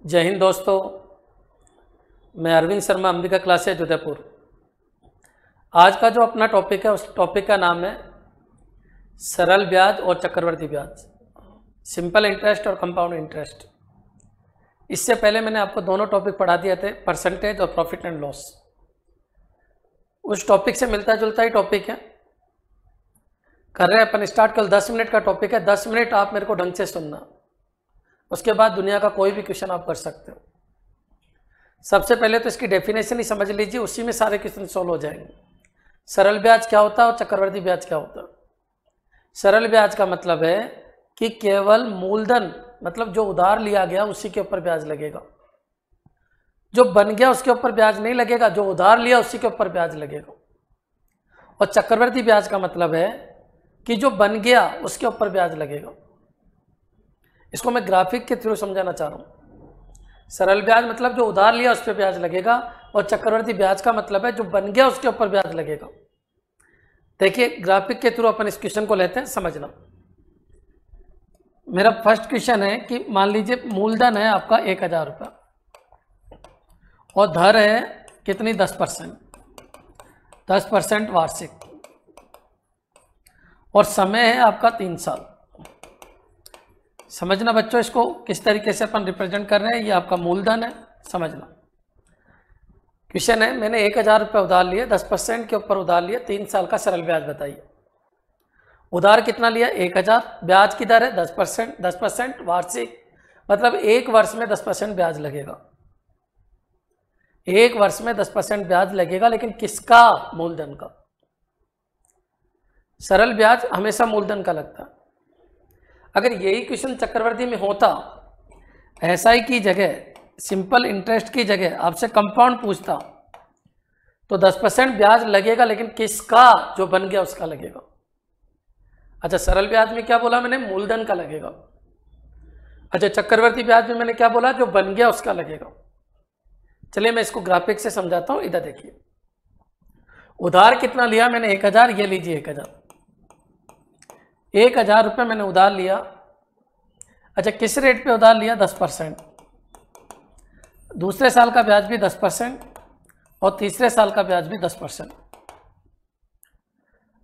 जय हिंद दोस्तों। मैं अरविंद शर्मा, अंबिका क्लासेज उदयपुर। आज का जो अपना टॉपिक है उस टॉपिक का नाम है सरल ब्याज और चक्रवृद्धि ब्याज, सिंपल इंटरेस्ट और कंपाउंड इंटरेस्ट। इससे पहले मैंने आपको दोनों टॉपिक पढ़ा दिए थे, परसेंटेज और प्रॉफिट एंड लॉस। उस टॉपिक से मिलता जुलता ही टॉपिक है, कर रहे हैं अपन स्टार्ट। कल 10 मिनट का टॉपिक है, 10 मिनट आप मेरे को ढंग से सुनना, उसके बाद दुनिया का कोई भी क्वेश्चन आप कर सकते हो। सबसे पहले तो इसकी डेफिनेशन ही समझ लीजिए, उसी में सारे क्वेश्चन सॉल्व हो जाएंगे। सरल ब्याज क्या होता है और चक्रवृद्धि ब्याज क्या होता है। सरल ब्याज का मतलब है कि केवल मूलधन, मतलब जो उधार लिया गया उसी के ऊपर ब्याज लगेगा, जो बन गया उसके ऊपर ब्याज नहीं लगेगा, जो उधार लिया उसी के ऊपर ब्याज लगेगा। और चक्रवृद्धि ब्याज का मतलब है कि जो बन गया उसके ऊपर ब्याज लगेगा। इसको मैं ग्राफिक के थ्रू समझाना चाह रहा हूँ। सरल ब्याज मतलब जो उधार लिया उस पर ब्याज लगेगा, और चक्रवृद्धि ब्याज का मतलब है जो बन गया उसके ऊपर ब्याज लगेगा। देखिए ग्राफिक के थ्रू अपन इस क्वेश्चन को लेते हैं, समझना। मेरा फर्स्ट क्वेश्चन है कि मान लीजिए मूलधन है आपका 1000 रुपया और धर है कितनी 10% वार्षिक, और समय है आपका 3 साल। समझना बच्चों, इसको किस तरीके से अपन रिप्रेजेंट कर रहे हैं। ये आपका मूलधन है, समझना। क्वेश्चन है मैंने 1000 रुपये उधार लिए, 10% के ऊपर उधार लिए, 3 साल का सरल ब्याज बताइए। उधार कितना लिया 1000, ब्याज की दर है 10% वार्षिक, मतलब एक वर्ष में 10% ब्याज लगेगा। एक वर्ष में 10% ब्याज लगेगा, लेकिन किसका? मूलधन का। सरल ब्याज हमेशा मूलधन का लगता है। अगर यही क्वेश्चन चक्रवृद्धि में होता, एसआई की जगह, सिंपल इंटरेस्ट की जगह आपसे कंपाउंड पूछता, तो 10% ब्याज लगेगा, लेकिन किसका? जो बन गया उसका लगेगा। अच्छा, सरल ब्याज में क्या बोला मैंने? मूलधन का लगेगा। अच्छा, चक्रवृद्धि ब्याज में मैंने क्या बोला? जो बन गया उसका लगेगा। चलिए मैं इसको ग्राफिक से समझाता हूं। इधर देखिए, उधार कितना लिया मैंने? 1000। ये लीजिए 1000 रुपये मैंने उधार लिया। अच्छा, किस रेट पे उधार लिया? 10%। दूसरे साल का ब्याज भी 10% और तीसरे साल का ब्याज भी 10%।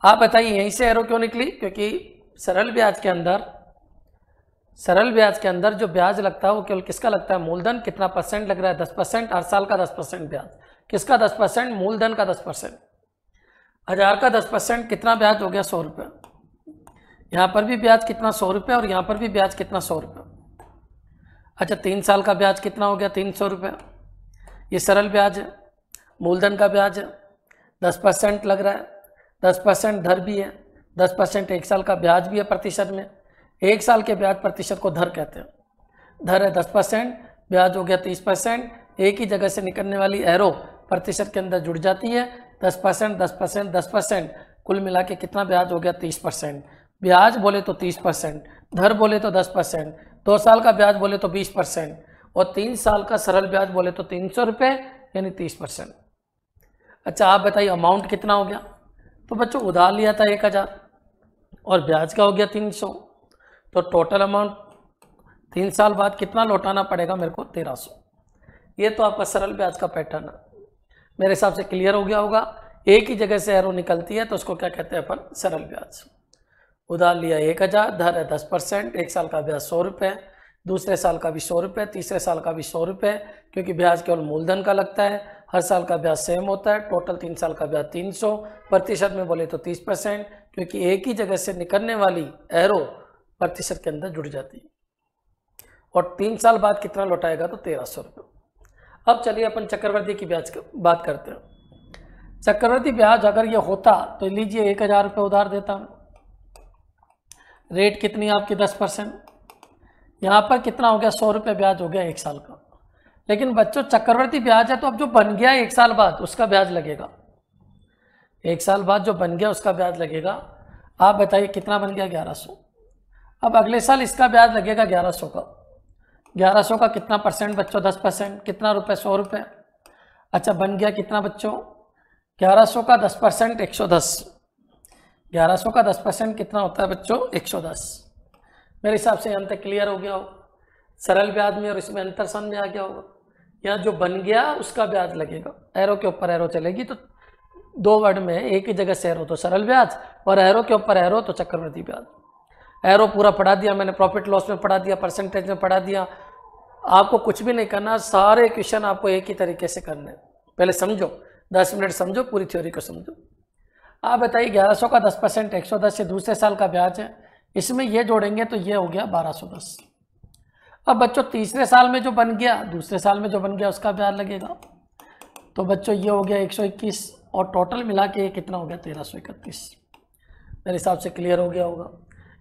आप बताइए यहीं से एरो क्यों निकली? क्योंकि सरल ब्याज के अंदर जो ब्याज लगता है वो केवल किसका लगता है? मूलधन। कितना परसेंट लग रहा है? 10%। हर साल का 10% ब्याज। किसका 10%? मूलधन का 10%। 1000 का 10% कितना ब्याज हो गया? 100 रुपये। यहाँ पर भी ब्याज कितना? 100 रुपये, और यहाँ पर भी ब्याज कितना? 100 रुपये। अच्छा, 3 साल का ब्याज कितना हो गया? 300 रुपये। ये सरल ब्याज है, मूलधन का ब्याज है, 10% लग रहा है, 10% धर भी है, 10% एक साल का ब्याज भी है प्रतिशत में। एक साल के ब्याज प्रतिशत को धर कहते हैं। धर है 10%, ब्याज हो गया 30%। एक ही जगह से निकलने वाली एरो प्रतिशत के अंदर जुड़ जाती है। 10%, 10%, 10%, कुल मिला के कितना ब्याज हो गया? 30%। ब्याज बोले तो 30%, धर बोले तो 10%, 2 साल का ब्याज बोले तो 20%, और 3 साल का सरल ब्याज बोले तो 300 रुपये, यानी 30%। अच्छा, आप बताइए अमाउंट कितना हो गया? तो बच्चों उधार लिया था 1000 और ब्याज का हो गया 300, तो टोटल अमाउंट 3 साल बाद कितना लौटाना पड़ेगा मेरे को? 1300। ये तो आपका सरल ब्याज का पैटर्न है। मेरे हिसाब से क्लियर हो गया होगा। एक ही जगह से एरो निकलती है तो उसको क्या कहते हैं अपन? सरल ब्याज। उधार लिया 1000, धर है 10%, एक साल का ब्याज 100 रुपये, दूसरे साल का भी 100 रुपये, तीसरे साल का भी 100 रुपये, क्योंकि ब्याज केवल मूलधन का लगता है। हर साल का ब्याज सेम होता है। टोटल 3 साल का ब्याज 300, प्रतिशत में बोले तो 30%, क्योंकि एक ही जगह से निकलने वाली एरो प्रतिशत के अंदर जुड़ जाती है। और 3 साल बाद कितना लौटाएगा? तो 1300 रुपये। अब चलिए अपन चक्रवृद्धि की ब्याज की बात करते हैं। चक्रवृद्धि ब्याज अगर ये होता तो लीजिए 1000 रुपये उधार देता, रेट कितनी आपकी? 10%। यहाँ पर कितना हो गया? 100 रुपये ब्याज हो गया एक साल का। लेकिन बच्चों चक्रवृद्धि ब्याज है, तो अब जो बन गया एक साल बाद उसका ब्याज लगेगा। एक साल बाद जो बन गया उसका ब्याज लगेगा। आप बताइए कितना बन गया? 1100। अब अगले साल इसका ब्याज लगेगा 1100 का। 1100 का कितना परसेंट बच्चों? 10%। कितना रुपये? 100 रुपये। अच्छा, बन गया कितना बच्चों? 1100 का 10% 110। 1100 का 10% कितना होता है बच्चों? 110। मेरे हिसाब से यहाँ तक क्लियर हो गया हो। सरल ब्याज में और इसमें अंतर समझ में आ गया होगा। यहाँ जो बन गया उसका ब्याज लगेगा, एरो के ऊपर एरो चलेगी तो दो वर्ड में एक ही जगह से एरो तो सरल ब्याज और एरो के ऊपर एरो तो चक्रवृद्धि ब्याज। एरो पूरा पढ़ा दिया मैंने, प्रॉफिट लॉस में पढ़ा दिया, परसेंटेज में पढ़ा दिया। आपको कुछ भी नहीं करना, सारे क्वेश्चन आपको एक ही तरीके से करने। पहले समझो, 10 मिनट समझो, पूरी थ्योरी को समझो। आप बताइए 1100 का 10% 110 से दूसरे साल का ब्याज है, इसमें ये जोड़ेंगे तो ये हो गया 1210। अब बच्चों तीसरे साल में जो बन गया, दूसरे साल में जो बन गया उसका ब्याज लगेगा। तो बच्चों ये हो गया 121 और टोटल मिला के ये कितना हो गया 1331। मेरे हिसाब से क्लियर हो गया होगा।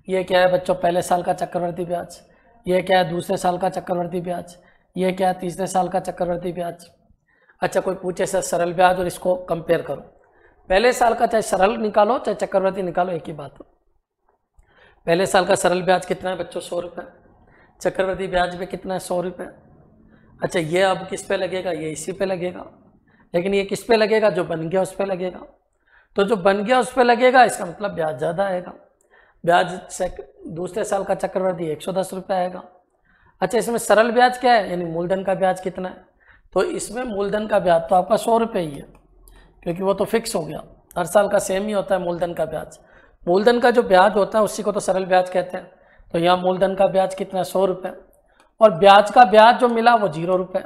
ये क्या है बच्चों, पहले साल का चक्रवृद्धि ब्याज, ये क्या है दूसरे साल का चक्रवृद्धि ब्याज, ये क्या है तीसरे साल का चक्रवृद्धि ब्याज। अच्छा कोई पूछे सर सरल ब्याज और इसको कंपेयर करो, पहले साल का चाहे सरल निकालो चाहे चक्रवृद्धि निकालो एक ही बात हो। पहले साल का सरल ब्याज कितना है बच्चों 100 रुपये, चक्रवृद्धि ब्याज भी कितना है 100 रुपये। अच्छा ये अब किस पे लगेगा, ये इसी पे लगेगा, लेकिन ये किस पे लगेगा, जो बन गया उस पे लगेगा। तो जो बन गया उस पे लगेगा इसका मतलब ब्याज ज़्यादा आएगा। ब्याज दूसरे साल का चक्रवृद्धि 110 रुपये आएगा। अच्छा इसमें सरल ब्याज क्या है, यानी मूलधन का ब्याज कितना है, तो इसमें मूलधन का ब्याज तो आपका 100 रुपये ही है, क्योंकि वो तो फिक्स हो गया, हर साल का सेम ही होता है मूलधन का ब्याज। मूलधन का जो ब्याज होता है उसी को तो सरल ब्याज कहते हैं। तो यहाँ मूलधन का ब्याज कितना है 100 रुपये, और ब्याज का ब्याज जो मिला वो 0 रुपये।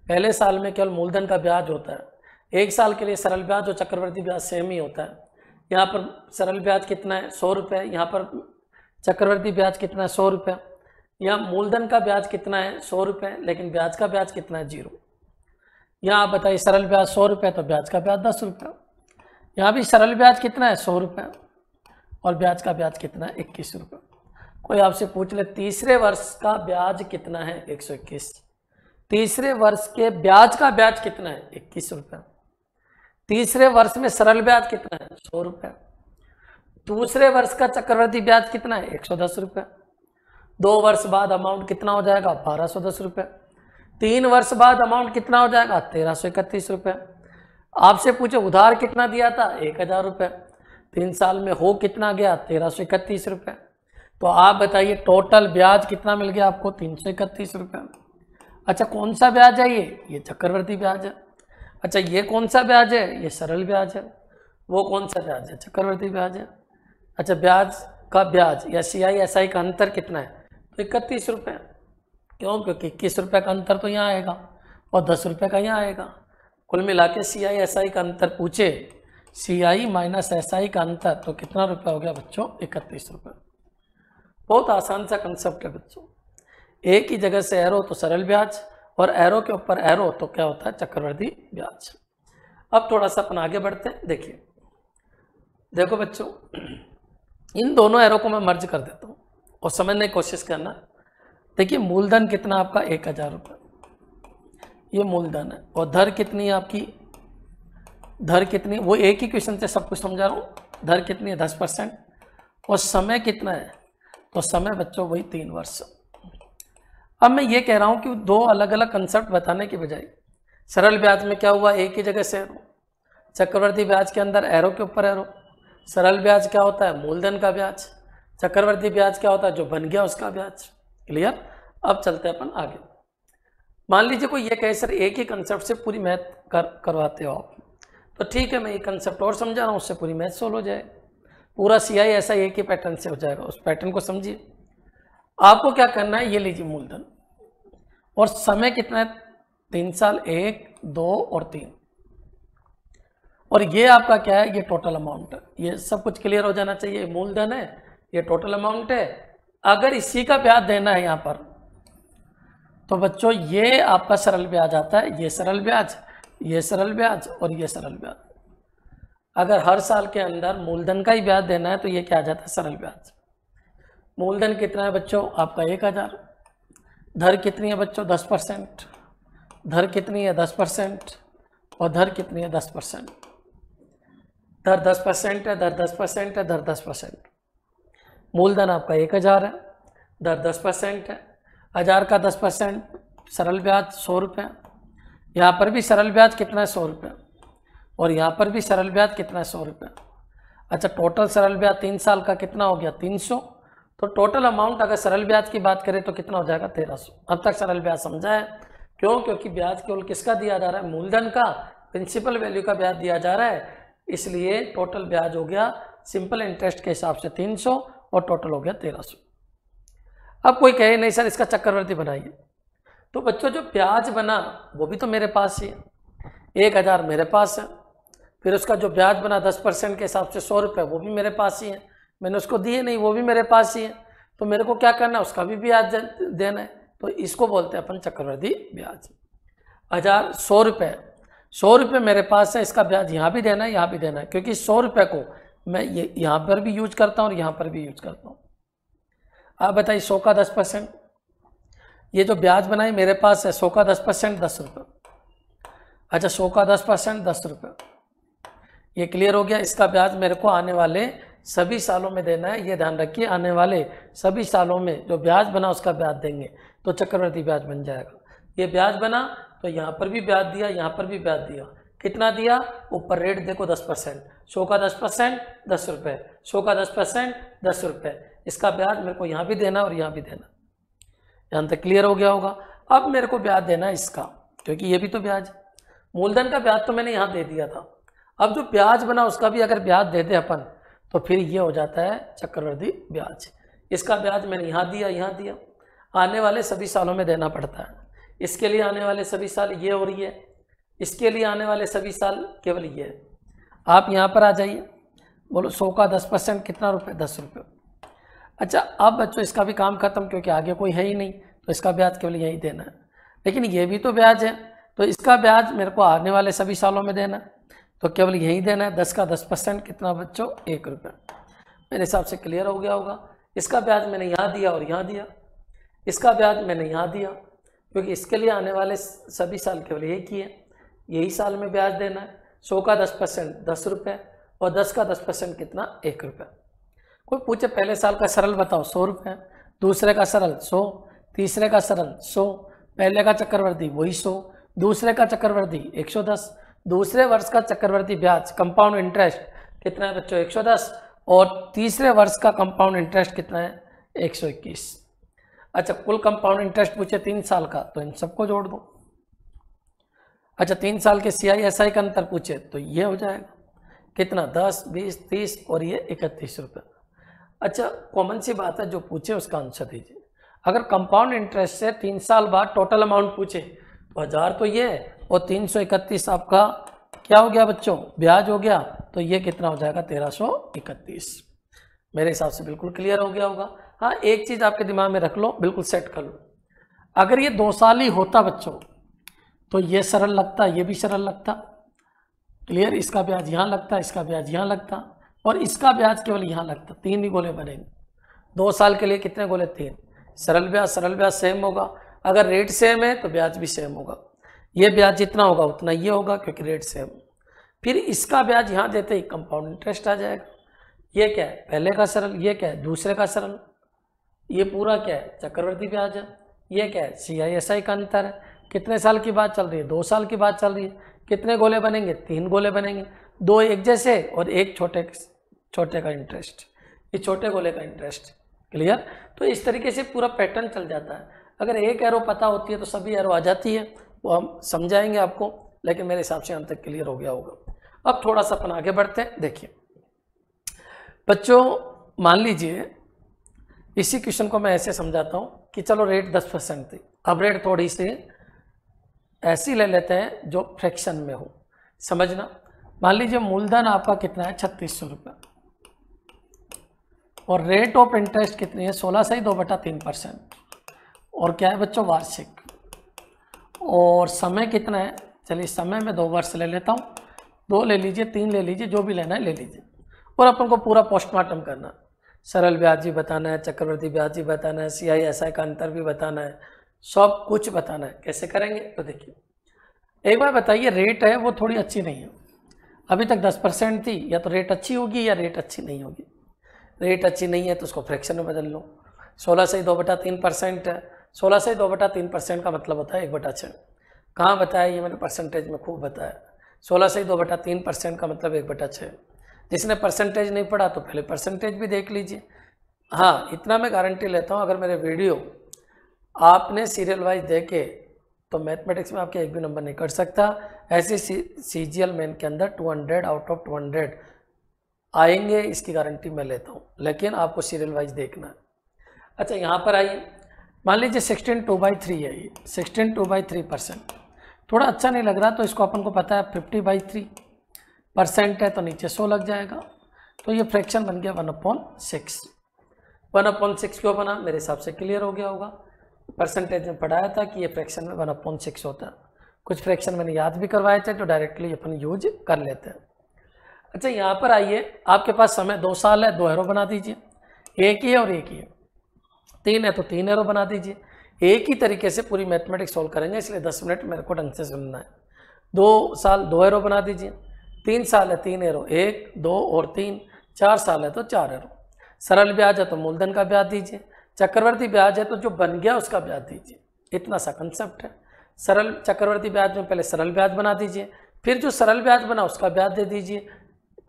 पहले साल में केवल मूलधन का ब्याज होता है, एक साल के लिए सरल ब्याज और चक्रवृद्धि ब्याज सेम ही होता है। यहाँ पर सरल ब्याज कितना है 100 रुपये, यहाँ पर चक्रवृद्धि ब्याज कितना है 100 रुपये, यहाँ मूलधन का ब्याज कितना है 100 रुपये, लेकिन ब्याज का ब्याज कितना है 0। यहाँ आप बताइए सरल ब्याज 100 रुपये तो ब्याज का ब्याज 10 रुपये। यहाँ भी सरल ब्याज कितना है 100 रुपये और ब्याज का ब्याज कितना है 21 रुपये। कोई आपसे पूछ ले तीसरे वर्ष का ब्याज कितना है 121, तीसरे वर्ष के ब्याज का ब्याज कितना है 21 रुपये, तीसरे वर्ष में सरल ब्याज कितना है 100 रुपये, दूसरे वर्ष का चक्रवृद्धि ब्याज कितना है 110 रुपये, 2 वर्ष बाद अमाउंट कितना हो जाएगा 1210 रुपये, 3 वर्ष बाद अमाउंट कितना हो जाएगा 1331 रुपये। आपसे पूछे उधार कितना दिया था 1000 रुपये, 3 साल में हो कितना गया 1331 रुपये। तो आप बताइए टोटल ब्याज कितना मिल गया आपको 331 रुपये। अच्छा कौन सा ब्याज है ये चक्रवृद्धि ब्याज है। अच्छा ये कौन सा ब्याज है, ये सरल ब्याज है। वो कौन सा ब्याज है, चक्रवृद्धि ब्याज है। अच्छा ब्याज का ब्याज या CI/SI का अंतर कितना है, तो 31 रुपये। क्यों, क्योंकि 21 रुपये का अंतर तो यहाँ आएगा और 10 रुपये का यहाँ आएगा। कुल मिला के CI/SI का अंतर पूछे, CI-SI का अंतर तो कितना रुपया हो गया बच्चों 31 रुपये। बहुत आसान सा कंसेप्ट है बच्चों, एक ही जगह से एरो तो सरल ब्याज और एरो के ऊपर एरो तो क्या होता है चक्रवृद्धि ब्याज। अब थोड़ा सा अपन आगे बढ़ते हैं। देखिए देखो बच्चों, इन दोनों एरो को मैं मर्ज कर देता हूँ और समझने की कोशिश करना। देखिए मूलधन कितना आपका 1000 रुपये, ये मूलधन है, और धर कितनी है आपकी, धर कितनी, वो एक ही क्वेश्चन से सब कुछ समझा रहा हूँ। धर कितनी है 10%, और समय कितना है, तो समय बच्चों वही 3 वर्ष। अब मैं ये कह रहा हूँ कि 2 अलग अलग कंसेप्ट बताने की बजाय सरल ब्याज में क्या हुआ, एक ही जगह से एरो, चक्रवृद्धि ब्याज के अंदर एरो के ऊपर एरो। सरल ब्याज क्या होता है, मूलधन का ब्याज, चक्रवृद्धि ब्याज क्या होता है, जो बन गया उसका ब्याज। क्लियर। अब चलते हैं अपन आगे। मान लीजिए कोई ये कहे सर एक ही कंसेप्ट से पूरी मैथ करवाते हो आप, तो ठीक है मैं एक कंसेप्ट और समझा रहा हूँ, उससे पूरी मैथ सोल्व हो जाए, पूरा CI/SI एक ही पैटर्न से हो जाएगा। उस पैटर्न को समझिए। आपको क्या करना है, ये लीजिए मूलधन और समय कितना है 3 साल, 1, 2 और 3, और ये आपका क्या है, ये टोटल अमाउंट है। ये सब कुछ क्लियर हो जाना चाहिए। मूलधन है, ये टोटल अमाउंट है। अगर इसी का ब्याज देना है यहाँ पर, तो बच्चों ये आपका सरल ब्याज आता है, ये सरल ब्याज, ये सरल ब्याज और ये सरल ब्याज। अगर हर साल के अंदर मूलधन का ही ब्याज देना है तो ये क्या आ जाता है, सरल ब्याज। मूलधन कितना है बच्चों आपका 1000, धर कितनी है बच्चों 10%, धर कितनी है 10%, और धर कितनी है 10%। धर 10% है, धर 10% है, धर 10%। मूलधन आपका 1000 है, धर 10% है, 1000 का 10% सरल ब्याज 100 रुपये। यहाँ पर भी सरल ब्याज कितना है 100 रुपये, और यहाँ पर भी सरल ब्याज कितना है 100 रुपये। अच्छा टोटल सरल ब्याज 3 साल का कितना हो गया 300, तो टोटल अमाउंट अगर सरल ब्याज की बात करें तो कितना हो जाएगा 1300। अब तक सरल ब्याज समझा है? क्यों? क्योंकि ब्याज केवल किसका दिया जा रहा है? मूलधन का, प्रिंसिपल वैल्यू का ब्याज दिया जा रहा है, इसलिए टोटल ब्याज हो गया सिंपल इंटरेस्ट के हिसाब से 300 और टोटल हो गया 1300। अब कोई कहे नहीं सर इसका चक्रवृद्धि बनाइए, तो बच्चों जो ब्याज बना वो भी तो मेरे पास ही है, 1000 मेरे पास है, फिर उसका जो ब्याज बना 10% के हिसाब से 100 रुपये वो भी मेरे पास ही है, मैंने उसको दिए नहीं वो भी मेरे पास ही है, तो मेरे को क्या करना है? उसका भी ब्याज देना है, तो इसको बोलते हैं अपन चक्रवृद्धि ब्याज। 100 रुपये मेरे पास है, इसका ब्याज यहाँ भी देना है यहाँ भी देना है, क्योंकि 100 रुपये को मैं ये यहाँ पर भी यूज करता हूँ और यहाँ पर भी यूज करता हूँ। आप बताइए 100 का 10%, ये जो ब्याज बनाई मेरे पास है 100 का 10% 10 रुपये। अच्छा 100 का 10% 10 रुपये, ये क्लियर हो गया। इसका ब्याज मेरे को आने वाले सभी सालों में देना है, ये ध्यान रखिए, आने वाले सभी सालों में जो ब्याज बना उसका ब्याज देंगे तो चक्रवृद्धि ब्याज बन जाएगा। ये ब्याज बना तो यहाँ पर भी ब्याज दिया, यहाँ पर भी ब्याज दिया, कितना दिया? ऊपर रेट देखो 10%, 100 का 10% 10 रुपये, 100 का 10% 10 रुपये, इसका ब्याज मेरे को यहाँ भी देना और यहाँ भी देना। यहाँ तक क्लियर हो गया होगा। अब मेरे को ब्याज देना है इसका, क्योंकि ये भी तो ब्याज, मूलधन का ब्याज तो मैंने यहाँ दे दिया था, अब जो ब्याज बना उसका भी अगर ब्याज दे दे अपन तो फिर ये हो जाता है चक्रवृद्धि ब्याज। इसका ब्याज मैंने यहाँ दिया यहाँ दिया, आने वाले सभी सालों में देना पड़ता है। इसके लिए आने वाले सभी साल ये और ये, इसके लिए आने वाले सभी साल केवल ये है। आप यहाँ पर आ जाइए, बोलो 100 का 10% कितना रुपये? 10 रुपये। अच्छा अब बच्चों इसका भी काम खत्म, क्योंकि आगे कोई है ही नहीं, तो इसका ब्याज केवल यही देना है, लेकिन ये भी तो ब्याज है, तो इसका ब्याज मेरे को आने वाले सभी सालों में देना है, तो केवल यही देना है। 10 का 10% कितना बच्चों? 1 रुपये। मेरे हिसाब से क्लियर हो गया होगा। इसका ब्याज मैंने यहाँ दिया और यहाँ दिया, इसका ब्याज मैंने यहाँ दिया, क्योंकि इसके लिए आने वाले सभी साल केवल यही किए, यही साल में ब्याज देना है। 100 का 10% 10 रुपये और 10 का 10% कितना? 1 रुपये। कोई पूछे पहले साल का सरल बताओ 100 रुपये, दूसरे का सरल 100, तीसरे का सरल 100, पहले का चक्रवृद्धि वही 100, दूसरे का चक्रवृद्धि 110, दूसरे वर्ष का चक्रवृद्धि ब्याज कंपाउंड इंटरेस्ट कितना है बच्चों? 110, और तीसरे वर्ष का कंपाउंड इंटरेस्ट कितना है? 121। अच्छा कुल कंपाउंड इंटरेस्ट पूछे 3 साल का, तो इन सबको जोड़ दो। अच्छा 3 साल के CISI का अंतर पूछे तो ये हो जाएगा कितना? 10, 20, 30 और ये 31 रुपये। अच्छा कॉमन सी बात है, जो पूछे उसका आंसर दीजिए। अगर कंपाउंड इंटरेस्ट से 3 साल बाद टोटल अमाउंट पूछे तो 1000 तो ये है, और 331 आपका क्या हो गया बच्चों? ब्याज हो गया, तो ये कितना हो जाएगा? 1331। मेरे हिसाब से बिल्कुल क्लियर हो गया होगा। हाँ एक चीज़ आपके दिमाग में रख लो, बिल्कुल सेट कर लो, अगर ये 2 साल ही होता बच्चों तो ये सरल लगता, ये भी सरल लगता, क्लियर। इसका ब्याज यहाँ लगता, इसका ब्याज यहाँ लगता, और इसका ब्याज केवल यहाँ लगता, 3 ही गोले बनेंगे। 2 साल के लिए कितने गोले? 3। सरल ब्याज सेम होगा, अगर रेट सेम है तो ब्याज भी सेम होगा, ये ब्याज जितना होगा उतना ये होगा क्योंकि रेट सेम। फिर इसका ब्याज यहाँ देते ही कंपाउंड इंटरेस्ट आ जाएगा। ये क्या है? पहले का सरल, ये क्या है? दूसरे का सरल, ये पूरा क्या है? चक्रवृद्धि ब्याज है। ये क्या है? CISI का अंतर है। कितने साल की बात चल रही है? 2 साल की बात चल रही है। कितने गोले बनेंगे? 3 गोले बनेंगे, 2 एक जैसे और एक छोटे का इंटरेस्ट, ये छोटे गोले का इंटरेस्ट, क्लियर। तो इस तरीके से पूरा पैटर्न चल जाता है। अगर एक एरो पता होती है तो सभी एरो आ जाती है, वो हम समझाएंगे आपको, लेकिन मेरे हिसाब से यहाँ तक क्लियर हो गया होगा। अब थोड़ा सा अपन आगे बढ़ते हैं। देखिए बच्चों, मान लीजिए इसी क्वेश्चन को मैं ऐसे समझाता हूँ कि चलो रेट 10% थी, अब रेट थोड़ी सी ऐसी ले लेते हैं जो फ्रैक्शन में हो, समझना। मान लीजिए मूलधन आपका कितना है? 3600 रुपये, और रेट ऑफ इंटरेस्ट कितनी है? 16/2/3%, और क्या है बच्चों? वार्षिक। और समय कितना है? चलिए समय में 2 वर्ष ले लेता हूँ, 2 ले लीजिए, 3 ले लीजिए, जो भी लेना है ले लीजिए। और अपन को पूरा पोस्टमार्टम करना, सरल ब्याज भी बताना है, चक्रवृद्धि ब्याज भी बताना है, CISI का अंतर भी बताना है, सब कुछ बताना है। कैसे करेंगे? तो देखिए एक बार बताइए, रेट है वो थोड़ी अच्छी नहीं है, अभी तक 10% थी, या तो रेट अच्छी होगी या रेट अच्छी नहीं होगी। रेट अच्छी नहीं है तो उसको फ्रैक्शन में बदल लो। 16/2/3% है, 16/2/3% का मतलब होता है 1/6। कहाँ बताया ये मैंने? परसेंटेज में खूब बताया। 16/2/3% का मतलब 1/6। जिसने परसेंटेज नहीं पढ़ा तो पहले परसेंटेज भी देख लीजिए। हाँ, इतना मैं गारंटी लेता हूँ, अगर मेरे वीडियो आपने सीरियल वाइज देखे तो मैथमेटिक्स में आपके एक भी नंबर नहीं कट सकता। ऐसे CGL मेन के अंदर 200 आउट ऑफ 200 आएंगे, इसकी गारंटी मैं लेता हूँ, लेकिन आपको सीरियल वाइज देखना है। अच्छा, यहाँ पर आइए, मान लीजिए 16 2/3 है, ये 16 2/3%, थोड़ा अच्छा नहीं लग रहा, तो इसको अपन को पता है 50/3% है, तो नीचे 100 लग जाएगा, तो ये फ्रैक्शन बन गया 1/6। 1/6 क्यों बना, मेरे हिसाब से क्लियर हो गया होगा। परसेंटेज में पढ़ाया था कि ये फ्रैक्शन में 1/6 होता है, कुछ फ्रैक्शन मैंने याद भी करवाए थे, तो डायरेक्टली अपन यूज कर लेते हैं। अच्छा, यहाँ पर आइए, आपके पास समय 2 साल है, 2 एरो बना दीजिए, एक ही है और एक ही है। 3 है तो 3 एरो बना दीजिए। एक ही तरीके से पूरी मैथमेटिक्स सॉल्व करेंगे, इसलिए 10 मिनट मेरे को ढंग से सुनना है। 2 साल 2 एरो बना दीजिए, 3 साल है 3 एरो, 1 2 और 3, 4 साल है तो 4 एरो। सरल ब्याज है तो मूलधन का ब्याज दीजिए, चक्रवर्ती ब्याज है तो जो बन गया उसका ब्याज दीजिए। इतना सा कंसेप्ट है। सरल चक्रवर्ती ब्याज में पहले सरल ब्याज बना दीजिए, फिर जो सरल ब्याज बना उसका ब्याज दे दीजिए।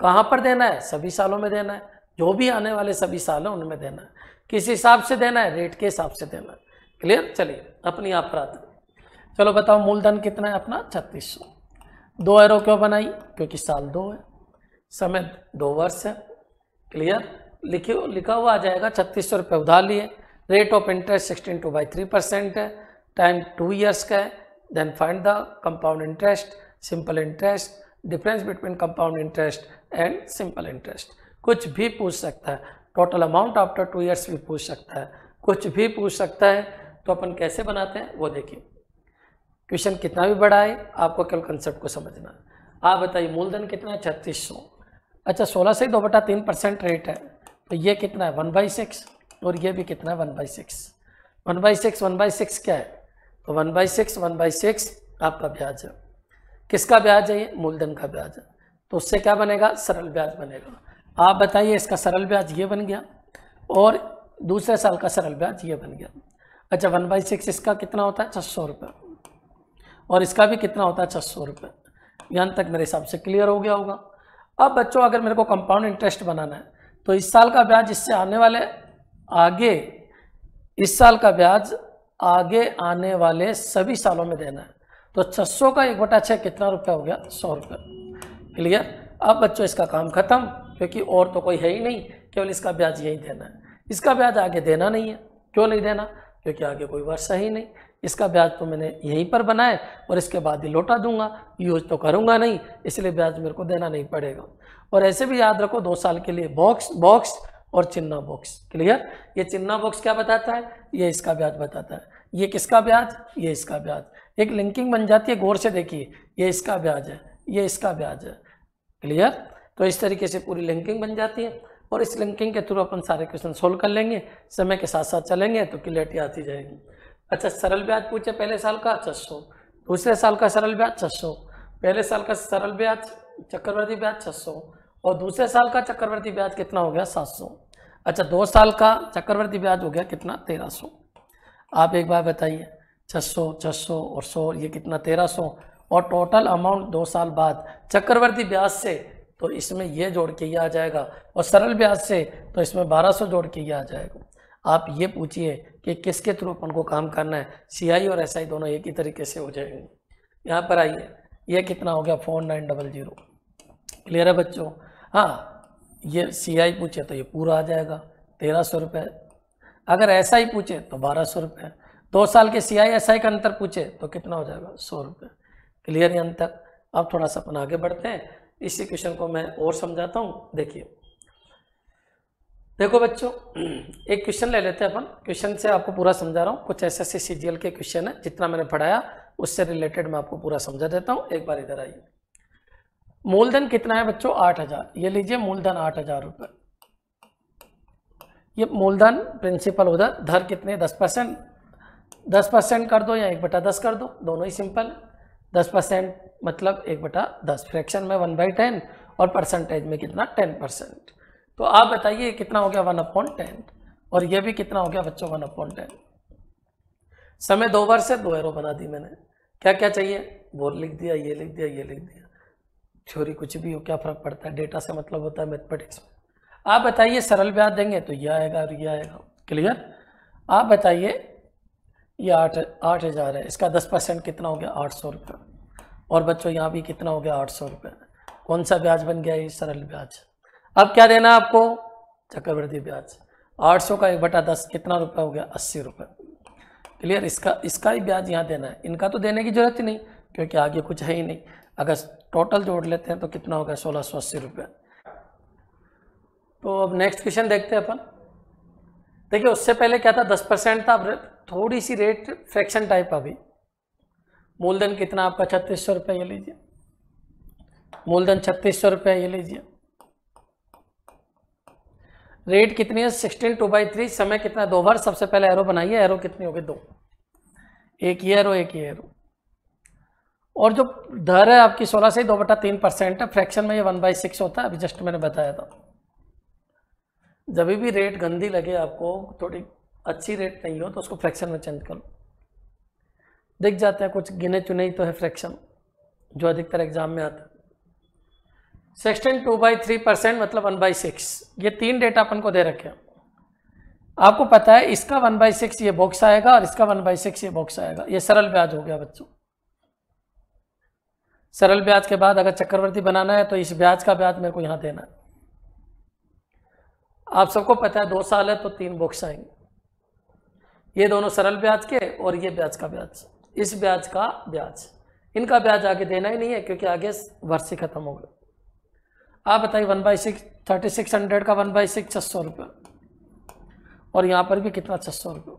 कहाँ पर देना है, सभी सालों में देना है, जो भी आने वाले सभी साल हैं उनमें देना है। किस हिसाब से देना है, रेट के हिसाब से देना है। क्लियर, चलिए अपनी आप आते हैं। चलो बताओ, मूलधन कितना है अपना 3600। 2 एरो क्यों बनाई, क्योंकि साल 2 है, समय 2 वर्ष है। क्लियर, लिखा हुआ आ जाएगा 3600 रुपये उधार लिए, रेट ऑफ इंटरेस्ट 16 2/3% है, टाइम 2 ईयर्स का है। Then find the compound interest, simple interest, difference between compound interest and simple interest. कुछ भी पूछ सकता है, टोटल अमाउंट आफ्टर 2 ईयर्स भी पूछ सकता है, कुछ भी पूछ सकता है। तो अपन कैसे बनाते हैं वो देखिए। क्वेश्चन कितना भी बड़ा है, आपको केवल कंसेप्ट को समझना है। आप बताइए, मूलधन कितना है 3600। अच्छा, 16 से 2/3% रेट है, तो ये कितना है 1/6, और ये भी कितना है 1/6। 1/6 क्या है, तो 1/6 आपका ब्याज है। किसका ब्याज है, ये मूलधन का ब्याज है, तो उससे क्या बनेगा, सरल ब्याज बनेगा। आप बताइए, इसका सरल ब्याज ये बन गया और दूसरे साल का सरल ब्याज ये बन गया। अच्छा, 1/6 इसका कितना होता है 600 रुपये, और इसका भी कितना होता है 600 रुपये। यहाँ तक मेरे हिसाब से क्लियर हो गया होगा। अब बच्चों, अगर मेरे को कंपाउंड इंटरेस्ट बनाना है, तो इस साल का ब्याज इससे आने वाले आगे, इस साल का ब्याज आगे आने वाले सभी सालों में देना है। तो 600 का 1/6 कितना रुपया हो गया, 100 रुपये। क्लियर। अब बच्चों इसका काम खत्म, क्योंकि और तो कोई है ही नहीं, केवल इसका ब्याज यही देना है। इसका ब्याज आगे देना नहीं है। क्यों नहीं देना, क्योंकि आगे कोई वर्ष ही नहीं। इसका ब्याज तो मैंने यहीं पर बनाए और इसके बाद ही लौटा दूंगा, यूज तो करूंगा नहीं, इसलिए ब्याज मेरे को देना नहीं पड़ेगा। और ऐसे भी याद रखो, 2 साल के लिए बॉक्स और चिन्ह बॉक्स। क्लियर। ये चिन्ह बॉक्स क्या बताता है, ये इसका ब्याज बताता है। ये किसका ब्याज, ये इसका ब्याज। एक लिंकिंग बन जाती है, गौर से देखिए, ये इसका ब्याज है, ये इसका ब्याज है। क्लियर। तो इस तरीके से पूरी लिंकिंग बन जाती है, और इस लिंकिंग के थ्रू अपन सारे क्वेश्चन सोल्व कर लेंगे। समय के साथ साथ चलेंगे तो क्लियरिटी आती जाएगी। अच्छा, सरल ब्याज पूछे पहले साल का 600, दूसरे साल का सरल ब्याज 600, पहले साल का सरल ब्याज चक्रवर्ती ब्याज 600, और दूसरे साल का चक्रवर्ती ब्याज कितना हो गया 700। अच्छा, 2 साल का चक्रवर्ती ब्याज हो गया कितना 1300। आप एक बार बताइए, 600 और 100, ये कितना 1300, और टोटल अमाउंट 2 साल बाद चक्रवर्ती ब्याज से, तो इसमें ये जोड़ के ये आ जाएगा, और सरल ब्याज से तो इसमें 1200 जोड़ के ये आ जाएगा। आप ये पूछिए कि किसके थ्रू अपन को काम करना है, CI और SI दोनों एक ही तरीके से हो जाएंगे। यहाँ पर आइए, ये कितना हो गया 4900। क्लियर है बच्चों। हाँ, ये CI पूछे तो ये पूरा आ जाएगा 1300 रुपये। अगर SI पूछे तो 1200 रुपये। 2 साल के CI SI का अंतर पूछे तो कितना हो जाएगा 100 रुपये। क्लियर यहाँ तक। अब थोड़ा सा अपन आगे बढ़ते हैं, इसी क्वेश्चन को मैं और समझाता हूँ। देखिए, देखो बच्चों, एक क्वेश्चन ले लेते हैं अपन। क्वेश्चन से आपको पूरा समझा रहा हूँ, कुछ SSC CGL के क्वेश्चन है, जितना मैंने पढ़ाया उससे रिलेटेड मैं आपको पूरा समझा देता हूँ। एक बार इधर आइए। मूलधन कितना है बच्चों 8000। ये लीजिए, मूलधन 8000 रुपये। ये मूलधन प्रिंसिपल उधर, धर कितने 10%। 10% कर दो या 1/10 कर दो, दोनों ही सिंपल। 10% मतलब 1/10, फ्रैक्शन में 1/10 और परसेंटेज में कितना 10%। तो आप बताइए कितना हो गया 1/10, और ये भी कितना हो गया बच्चों 1/10। समय 2 वर्ष है, 2 एरो बना दी मैंने। क्या क्या चाहिए, बोर लिख दिया, ये लिख दिया, ये लिख दिया। थ्योरी कुछ भी हो, क्या फर्क पड़ता है, डेटा से मतलब होता है मैथमेटिक्स में। आप बताइए सरल ब्याज देंगे तो ये आएगा और ये आएगा। क्लियर? आप बताइए ये 8,000 है, इसका 10% कितना हो गया 800 रुपये। और बच्चों यहाँ भी कितना हो गया 800 रुपये। कौन सा ब्याज बन गया? ये सरल ब्याज। अब क्या देना है आपको? चक्रवृद्धि ब्याज। 800 का 1/10 कितना रुपये हो गया? 80 रुपये। क्लियर? इसका ही ब्याज यहाँ देना है, इनका तो देने की जरूरत ही नहीं क्योंकि आगे कुछ है ही नहीं। अगर टोटल जोड़ लेते हैं तो कितना हो गया? 1680 रुपये। तो अब नेक्स्ट क्वेश्चन देखते हैं अपन। देखिए उससे पहले क्या था? 10% था, अब थोड़ी सी रेट फ्रैक्शन टाइप। अभी मूलधन कितना आपका? 3600 रुपये, ये लीजिए। मूलधन 3600 रुपये, ये लीजिए। रेट कितनी है? 16/2/3। समय कितना? 2 बार। सबसे पहले एरो बनाइए। एरो कितनी होगी? 2। एक ये एरो, एक ये एरो। और जो दर है आपकी 16 से 2/3% है। फ्रैक्शन में ये 1/6 होता है। अभी जस्ट मैंने बताया था। जब भी रेट गंदी लगे आपको, थोड़ी अच्छी रेट नहीं हो, तो उसको फ्रैक्शन में चेंज करो। दिख जाते हैं कुछ गिने चुने ही तो है फ्रैक्शन जो अधिकतर एग्जाम में आता है। 16/2/3% मतलब 1/6। ये 3 डेटा अपन को दे रखे हैं। आपको पता है इसका 1/6 ये बॉक्स आएगा और इसका 1/6 ये बॉक्स आएगा। ये सरल ब्याज हो गया बच्चों। सरल ब्याज के बाद अगर चक्रवृद्धि बनाना है तो इस ब्याज का ब्याज मेरे को यहाँ देना है। आप सबको पता है 2 साल है तो 3 बॉक्स आएंगे। ये दोनों सरल ब्याज के और ये ब्याज का ब्याज, इस ब्याज का ब्याज। इनका ब्याज आगे देना ही नहीं है क्योंकि आगे वर्ष ही खत्म हो गया। आप बताइए 1/6 3600 का 1/6 600 रुपये। और यहाँ पर भी कितना? 600 रुपये।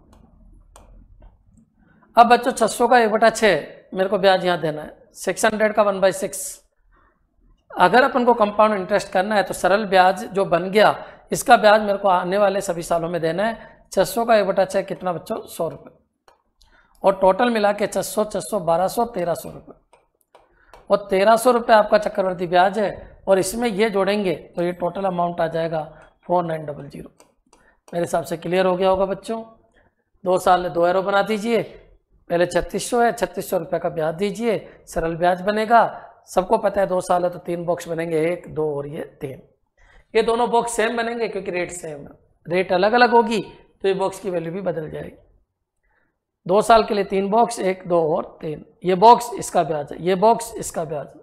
अब बच्चों 600 का 1/6 मेरे को ब्याज यहाँ देना है। 600 का 1/6। अगर अपन को कंपाउंड इंटरेस्ट करना है तो सरल ब्याज जो बन गया इसका ब्याज मेरे को आने वाले सभी सालों में देना है। 600 का 1/6 कितना बच्चों? 100 रुपये। और टोटल मिला के 600 600 1200 1300 रुपये। और 1300 रुपये आपका चक्रवृद्धि ब्याज है। और इसमें ये जोड़ेंगे तो ये टोटल अमाउंट आ जाएगा 4900। मेरे हिसाब से क्लियर हो गया होगा बच्चों। 2 साल में 2 एरो बना दीजिए। पहले 3600 है, 3600 रुपये का ब्याज दीजिए, सरल ब्याज बनेगा। सबको पता है 2 साल है तो 3 बॉक्स बनेंगे, 1 2 और ये 3। ये दोनों बॉक्स सेम बनेंगे क्योंकि रेट सेम है। रेट अलग अलग होगी तो ये बॉक्स की वैल्यू भी बदल जाएगी। 2 साल के लिए 3 बॉक्स, 1 2 और 3। ये बॉक्स इसका ब्याज है, ये बॉक्स इसका ब्याज है।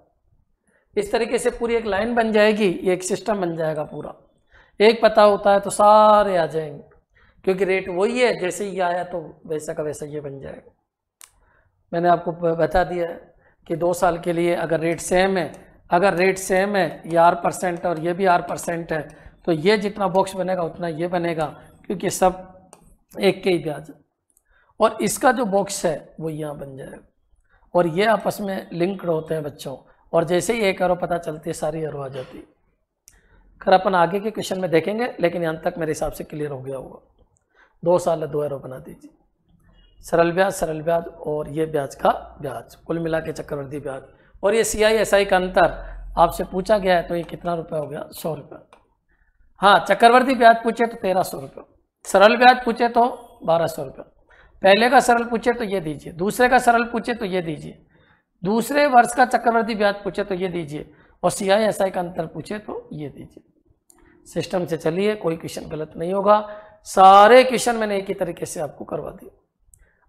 इस तरीके से पूरी एक लाइन बन जाएगी, ये एक सिस्टम बन जाएगा पूरा। एक पता होता है तो सारे आ जाएंगे क्योंकि रेट वही है। जैसे ही आया तो वैसा का वैसा ये बन जाएगा। मैंने आपको बता दिया है कि 2 साल के लिए अगर रेट सेम है, अगर रेट सेम है, ये R% और ये भी R% है, तो ये जितना बॉक्स बनेगा उतना ये बनेगा क्योंकि सब एक के ही ब्याज है। और इसका जो बॉक्स है वो यहाँ बन जाएगा। और ये आपस में लिंक्ड होते हैं बच्चों। और जैसे ही एक एरो पता चलती है सारी एरो आ जाती है। खैर अपन आगे के क्वेश्चन में देखेंगे, लेकिन यहाँ तक मेरे हिसाब से क्लियर हो गया होगा। 2 साल है 2 एरो बना दीजिए। सरल ब्याज और ये ब्याज का ब्याज, कुल मिला के चक्रवृद्धि ब्याज। और ये CI/SI का अंतर आपसे पूछा गया है तो ये कितना रुपये हो गया? 100 रुपये। हाँ, चक्रवृद्धि ब्याज पूछे तो 1300 रुपये, सरल ब्याज पूछे तो 1200 रुपये। पहले का सरल पूछे तो ये दीजिए, दूसरे का सरल पूछे तो ये दीजिए, दूसरे वर्ष का चक्रवृद्धि ब्याज पूछे तो ये दीजिए, और CI/SI का अंतर पूछे तो ये दीजिए। सिस्टम से चलिए, कोई क्वेश्चन गलत नहीं होगा। सारे क्वेश्चन मैंने एक ही तरीके से आपको करवा दिए।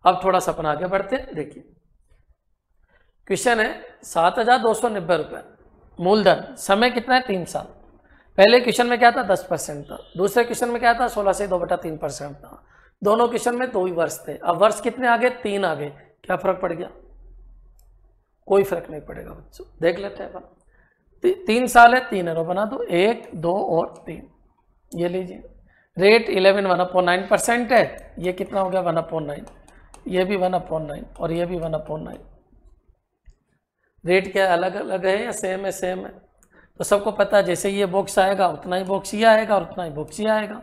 अब थोड़ा सा अपन आगे बढ़ते हैं। देखिए क्वेश्चन है 7290 रुपये मूलधन, समय कितना है? 3 साल। पहले क्वेश्चन में क्या था? 10% था। दूसरे क्वेश्चन में क्या था? 16 से 2/3% था। दोनों क्वेश्चन में 2 ही वर्ष थे। अब वर्ष कितने आगे? 3 आगे। क्या फर्क पड़ गया? कोई फर्क नहीं पड़ेगा बच्चों। देख लेते हैं अपन। 3 साल है, 3 एरो बना दो, 1 2 और 3। ये लीजिए। रेट 11 1/9% है। ये कितना हो गया? 1/9। ये भी 1/9 और ये भी 1/9। रेट क्या अलग अलग है या सेम है? सेम है। तो सबको पता है जैसे ये बॉक्स आएगा उतना ही बॉक्स ये आएगा और उतना ही बॉक्स ये आएगा।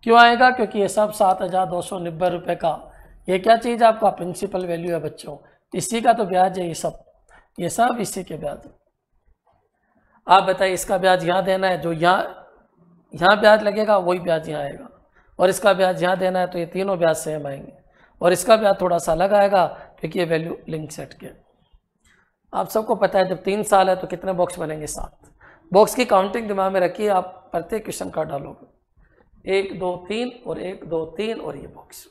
क्यों आएगा? क्योंकि ये सब 7290 रुपये का ये क्या चीज़ आपका प्रिंसिपल वैल्यू है बच्चों। इसी का तो ब्याज है। ये सब इसी के ब्याज है। आप बताइए इसका ब्याज यहाँ देना है, जो यहाँ ब्याज लगेगा वही ब्याज यहाँ आएगा, और इसका ब्याज यहाँ देना है तो ये तीनों ब्याज सेम आएंगे, और इसका ब्याज थोड़ा सा अलग आएगा क्योंकि ये वैल्यू लिंक सेट के। आप सबको पता है जब 3 साल है तो कितने बॉक्स बनेंगे? 7। बॉक्स की काउंटिंग दिमाग में रखिए। आप प्रत्येक क्वेश्चन का डालोगे 1 2 3 और 1 2 3 और ये बॉक्स,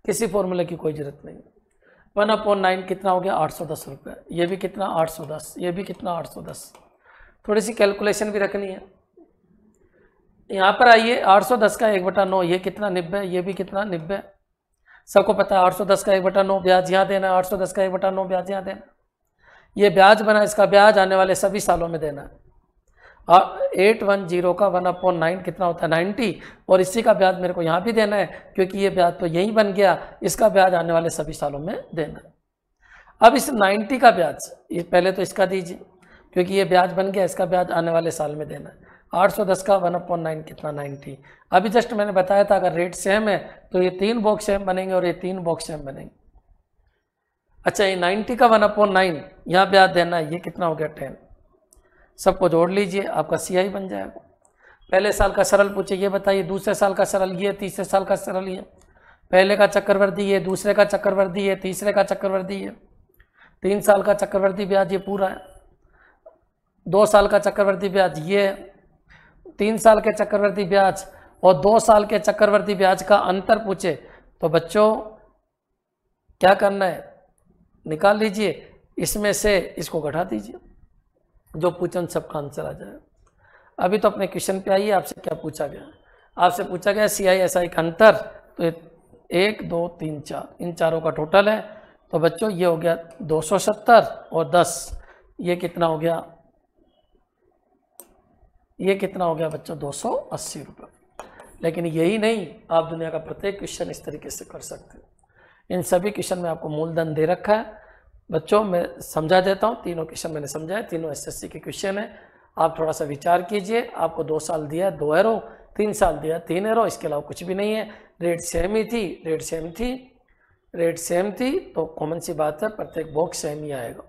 किसी फॉर्मूले की कोई जरूरत नहीं। 1/9 कितना हो गया 810 रुपये, ये भी कितना 810, ये भी कितना 810। थोड़ी सी कैलकुलेशन भी रखनी है। यहाँ पर आइए 810 का 1/9 ये कितना 90, ये भी कितना 90। सबको पता है 810 का 1/9 ब्याज यहाँ देना है, 810 का 1/9 ब्याज यहाँ देना। ये ब्याज बना, इसका ब्याज आने वाले सभी सालों में देना है। और 810 का 1/9 कितना होता है 90, और इसी का ब्याज मेरे को यहाँ भी देना है क्योंकि ये ब्याज तो यही बन गया, इसका ब्याज आने वाले सभी सालों में देना है। अब इस 90 का ब्याज ये पहले तो इसका दीजिए क्योंकि ये ब्याज बन गया, इसका ब्याज आने वाले साल में देना है। 810 का 1/9 कितना 90। अभी जस्ट मैंने बताया था अगर रेट सेम है तो ये 3 बॉक्स सेम बनेंगे और ये 3 बॉक्स सेम बनेंगे। अच्छा ये 90 का 1/9 यहाँ ब्याज देना है, ये कितना हो गया 10। सबको जोड़ लीजिए, आपका CI बन जाएगा। पहले साल का सरल पूछे ये बताइए, दूसरे साल का सरल ये, तीसरे साल का सरल ये, पहले का चक्रवर्ती ये, दूसरे का चक्रवर्ती ये, तीसरे का चक्रवर्ती ये, 3 साल का चक्रवर्ती ब्याज ये पूरा है, 2 साल का चक्रवर्ती ब्याज ये, 3 साल के चक्रवर्ती ब्याज और 2 साल के चक्रवर्ती ब्याज का अंतर पूछे तो बच्चों क्या करना है, निकाल लीजिए, इसमें से इसको घटा दीजिए, जो पूछन सबका आंसर आ जाए। अभी तो अपने क्वेश्चन पे आइए, आपसे क्या पूछा गया। आपसे पूछा गया CI/SI का अंतर, तो 1 2 3 4 इन चारों का टोटल है। तो बच्चों ये हो गया 270 और 10, ये कितना हो गया, ये कितना हो गया बच्चों 280 रुपये। लेकिन यही नहीं, आप दुनिया का प्रत्येक क्वेश्चन इस तरीके से कर सकते हैं। इन सभी क्वेश्चन में आपको मूलधन दे रखा है। बच्चों मैं समझा देता हूँ, तीनों क्वेश्चन मैंने समझाए, तीनों SSC के क्वेश्चन है। आप थोड़ा सा विचार कीजिए, आपको 2 साल दिया 2 एरो, 3 साल दिया 3 एरो, इसके अलावा कुछ भी नहीं है। रेट सेम ही थी, रेट सेम थी तो कॉमन सी बात है प्रत्येक बॉक्स सेम ही आएगा।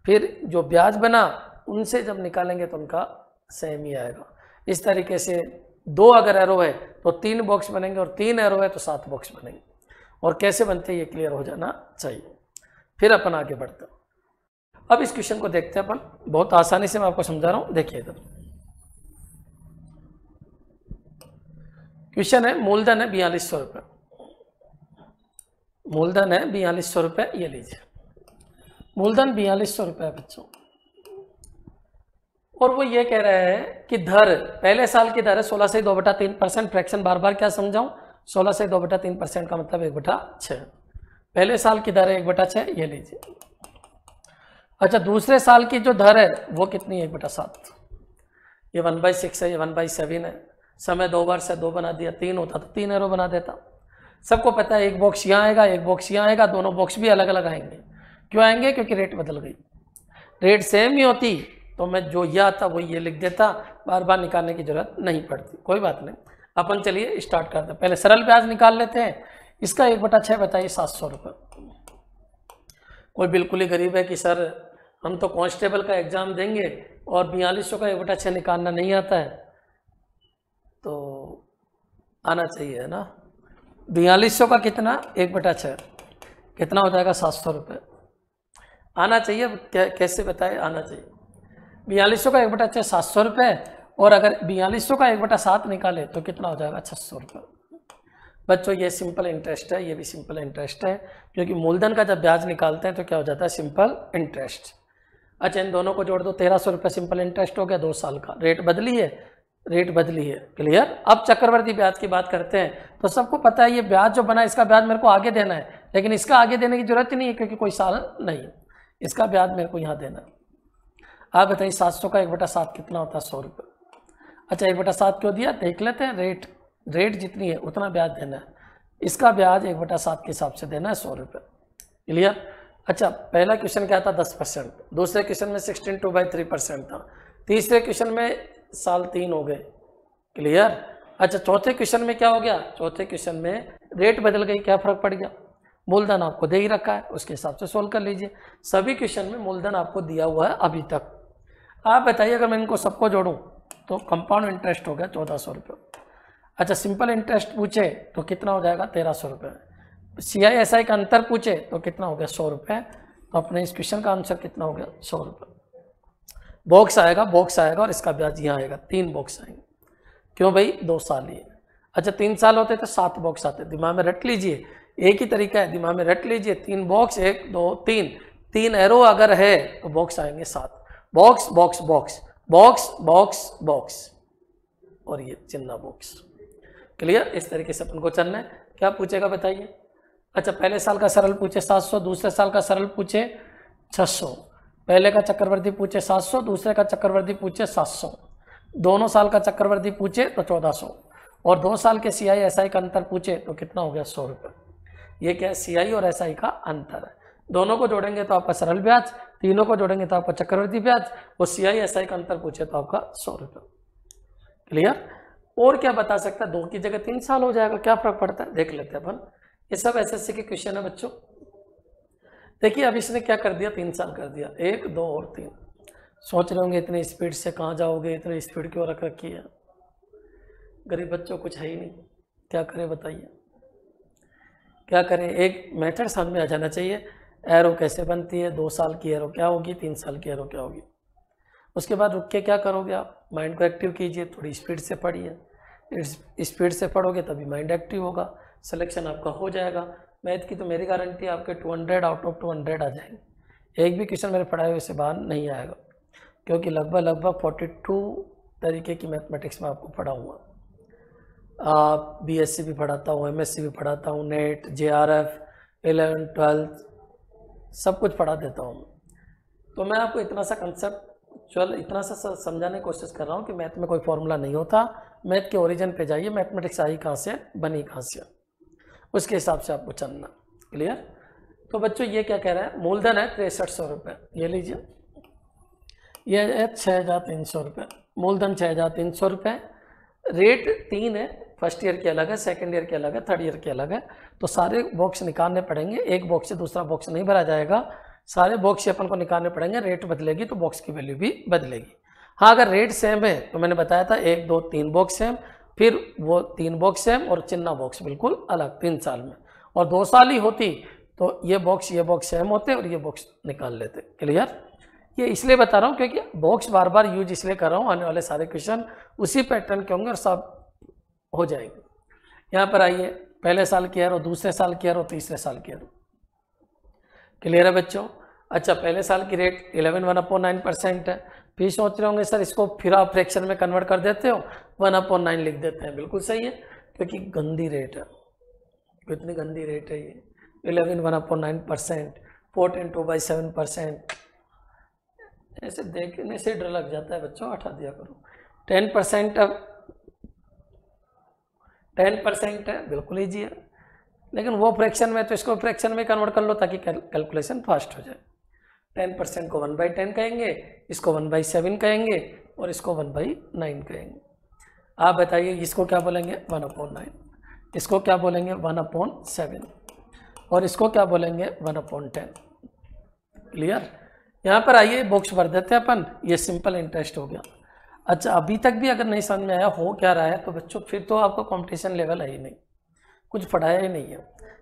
फिर जो ब्याज बना उनसे जब निकालेंगे तो उनका सेम ही आएगा। इस तरीके से 2 अगर एरो है तो 3 बॉक्स बनेंगे और 3 एरो है तो 7 बॉक्स बनेंगे। और कैसे बनते हैं ये क्लियर हो जाना चाहिए। फिर अपन आगे बढ़ते हैं। अब इस क्वेश्चन को देखते हैं अपन, बहुत आसानी से मैं आपको समझा रहा हूं, देखिए इधर क्वेश्चन है, मूलधन है 4200 रुपये, मूलधन है 4200 रुपये, ये लीजिए मूलधन 4200 रुपये है बच्चों। और वो ये कह रहे हैं कि धर, पहले साल की दर है 16 से 2/3%, फ्रैक्शन बार बार क्या समझाऊं, 16 से 2/3% का मतलब 1/6। पहले साल की दर है 1/6, ये लीजिए। अच्छा दूसरे साल की जो दर है वो कितनी है 1/7, ये 1/6 है, ये 1/7 है। समय 2 बार से 2 बना दिया, 3 होता तो 3 एरो बना देता। सबको पता है एक बॉक्स यहाँ आएगा, एक बॉक्स यहाँ आएगा, दोनों बॉक्स भी अलग अलग आएंगे। क्यों आएंगे, क्योंकि रेट बदल गई। रेट सेम ही होती तो मैं जो यह आता वो ये लिख देता, बार बार निकालने की जरूरत नहीं पड़ती। कोई बात नहीं, अपन चलिए स्टार्ट करते हैं। पहले सरल ब्याज निकाल लेते हैं। इसका 1/6 बताइए 700 रुपये। कोई बिल्कुल ही गरीब है कि सर हम तो कांस्टेबल का एग्जाम देंगे और 4200 का 1/6 निकालना नहीं आता है, तो आना चाहिए है ना। 4200 का कितना 1/6 कितना हो जाएगा 700 रुपये। आना चाहिए, कैसे बताए, आना चाहिए। 4200 का 1/6 700 रुपये, और अगर 4200 का 1/7 निकाले तो कितना हो जाएगा 600 रुपये। बच्चों ये सिंपल इंटरेस्ट है, ये भी सिंपल इंटरेस्ट है, क्योंकि मूलधन का जब ब्याज निकालते हैं तो क्या हो जाता है सिंपल इंटरेस्ट। अच्छा इन दोनों को जोड़ दो, 1300 रुपये सिंपल इंटरेस्ट हो गया 2 साल का। रेट बदली है, रेट बदली है, क्लियर। अब चक्रवर्ती ब्याज की बात करते हैं तो सबको पता है ये ब्याज जो बना इसका ब्याज मेरे को आगे देना है, लेकिन इसका आगे देने की जरूरत ही नहीं है क्योंकि कोई साल नहीं, इसका ब्याज मेरे को यहाँ देना है। आप बताइए 700 का 1/7 कितना होता है 100 रुपये। अच्छा 1/7 क्यों दिया देख लेते हैं। रेट जितनी है उतना ब्याज देना है, इसका ब्याज 1/7 के हिसाब से देना है 100 रुपये, क्लियर। अच्छा पहला क्वेश्चन क्या था 10%, दूसरे क्वेश्चन में 16/3% था, तीसरे क्वेश्चन में साल 3 हो गए, क्लियर। अच्छा चौथे क्वेश्चन में क्या हो गया, चौथे क्वेश्चन में रेट बदल गई, क्या फर्क पड़ गया, मूलधन आपको दे ही रखा है, उसके हिसाब से सोल्व कर लीजिए। सभी क्वेश्चन में मूलधन आपको दिया हुआ है अभी तक। आप बताइए अगर मैं इनको सबको जोड़ूं तो कंपाउंड इंटरेस्ट हो गया 1400 रुपये। अच्छा सिंपल इंटरेस्ट पूछे तो कितना हो जाएगा 1300 रुपये। CI/SI का अंतर पूछे तो कितना हो गया 100 रुपये। तो अपने इस क्वेश्चन का आंसर कितना हो गया 100 रुपये। बॉक्स आएगा और इसका ब्याज यहाँ आएगा, 3 बॉक्स आएंगे। क्यों भाई 2 साल ही है। अच्छा 3 साल होते तो 7 बॉक्स आते, दिमाग में रट लीजिए, एक ही तरीका है, दिमाग में रट लीजिए, 3 बॉक्स, 1 2 3, 3 एरो अगर है तो बॉक्स आएंगे 7, box box box box box box और ये चिन्ह बॉक्स। क्लियर? इस तरीके से अपन को चलना है। क्या पूछेगा बताइए। अच्छा पहले साल का सरल पूछे 700, दूसरे साल का सरल पूछे 600, पहले का चक्रवर्ती पूछे 700, दूसरे का चक्रवर्ती पूछे 700, दोनों साल का चक्रवर्ती पूछे तो 1400, और 2 साल के सीआई एसआई का अंतर पूछे तो कितना हो गया 100 रुपये। ये क्या है, सीआई और एसआई का अंतर है। दोनों को जोड़ेंगे तो आपका सरल ब्याज, तीनों को जोड़ेंगे तो आपका चक्रवर्ती ब्याज, और सीआई एसआई का अंतर पूछे तो आपका 100 रुपये। क्लियर? और क्या बता सकता है, 2 की जगह 3 साल हो जाएगा, क्या फर्क पड़ता है, देख लेते हैं अपन। ये सब एसएससी के क्वेश्चन है बच्चों। देखिए अब इसने क्या कर दिया, 3 साल कर दिया, 1 2 और 3। सोच रहे होंगे इतनी स्पीड से कहाँ जाओगे, इतनी स्पीड क्यों रख रखी है। गरीब बच्चों कुछ है ही नहीं, क्या करें बताइए, क्या करें। एक मेथड सामने आ जाना चाहिए, एरो कैसे बनती है, 2 साल की एरो क्या होगी, 3 साल की एरो क्या होगी। उसके बाद रुक के क्या करोगे आप, माइंड को एक्टिव कीजिए, थोड़ी स्पीड से पढ़िए, स्पीड से पढ़ोगे तभी माइंड एक्टिव होगा, सिलेक्शन आपका हो जाएगा। मैथ की तो मेरी गारंटी है आपके 200 आउट ऑफ 200 आ जाएंगे। एक भी क्वेश्चन मेरे पढ़ाए हुए से बाहर नहीं आएगा, क्योंकि लगभग 42 तरीके की मैथमेटिक्स में आपको पढ़ाऊँगा। बीएससी भी पढ़ाता हूँ, एमएससी भी पढ़ाता हूँ, नेट, जेआरएफ, 11th 12th सब कुछ पढ़ा देता हूँ। तो मैं आपको इतना सा कंसेप्ट इतना सा समझाने की कोशिश कर रहा हूँ कि मैथ में कोई फॉर्मूला नहीं होता, मैथ के ओरिजिन पे जाइए, मैथमेटिक्स आई कहाँ से, बनी कहाँ से, उसके हिसाब से आपको चलना। क्लियर? तो बच्चों ये क्या कह रहा है, मूलधन है 6300 रुपये, ये लीजिए, ये है 6300 रुपये, मूलधन 6300 रुपये, रेट 3 है, फर्स्ट ईयर के अलग है, सेकंड ईयर के अलग है, थर्ड ईयर के अलग है, तो सारे बॉक्स निकालने पड़ेंगे, एक बॉक्स से दूसरा बॉक्स नहीं भरा जाएगा, सारे बॉक्स से अपन को निकालने पड़ेंगे, रेट बदलेगी तो बॉक्स की वैल्यू भी बदलेगी। हाँ अगर रेट सेम है तो मैंने बताया था 1 2 3 बॉक्स सेम, फिर वो 3 बॉक्स सेम और चिन्ह बॉक्स बिल्कुल अलग 3 साल में, और 2 साल ही होती तो ये बॉक्स सेम होते और ये बॉक्स निकाल लेते। क्लियर? ये इसलिए बता रहा हूँ क्योंकि बॉक्स बार बार यूज इसलिए कर रहा हूँ, आने वाले सारे क्वेश्चन उसी पैटर्न के होंगे और सब हो जाएंगे। यहाँ पर आइए, पहले साल की एरो, दूसरे साल की एरो, तीसरे साल की एरो। क्लियर है बच्चों? अच्छा पहले साल की रेट 11/9% है, फिर सोच रहे होंगे सर इसको फिर आप फ्रैक्शन में कन्वर्ट कर देते हो, 1/9 लिख देते हैं। बिल्कुल सही है, क्योंकि गंदी रेट है, कितनी गंदी रेट है ये, 11/9%, 4×2/7%, ऐसे देखने से डर लग जाता है बच्चों, हटा दिया करो। 10% अब 10% है, बिल्कुल ईजी है, लेकिन वो फ्रैक्शन में तो इसको फ्रैक्शन में कन्वर्ट कर लो ताकि कैलकुलेशन फास्ट हो जाए। 10% को 1/10 कहेंगे, इसको 1/7 कहेंगे और इसको 1/9 कहेंगे। आप बताइए इसको क्या बोलेंगे, 1/9, इसको क्या बोलेंगे 1/7 और इसको क्या बोलेंगे 1/10। क्लियर? यहाँ पर आइए बॉक्स भर देते हैं अपन, ये सिंपल इंटरेस्ट हो गया। अच्छा अभी तक भी अगर नहीं समझ में आया हो क्या रहा है तो बच्चों फिर तो आपका कंपटीशन लेवल है ही नहीं, कुछ पढ़ाया ही नहीं है।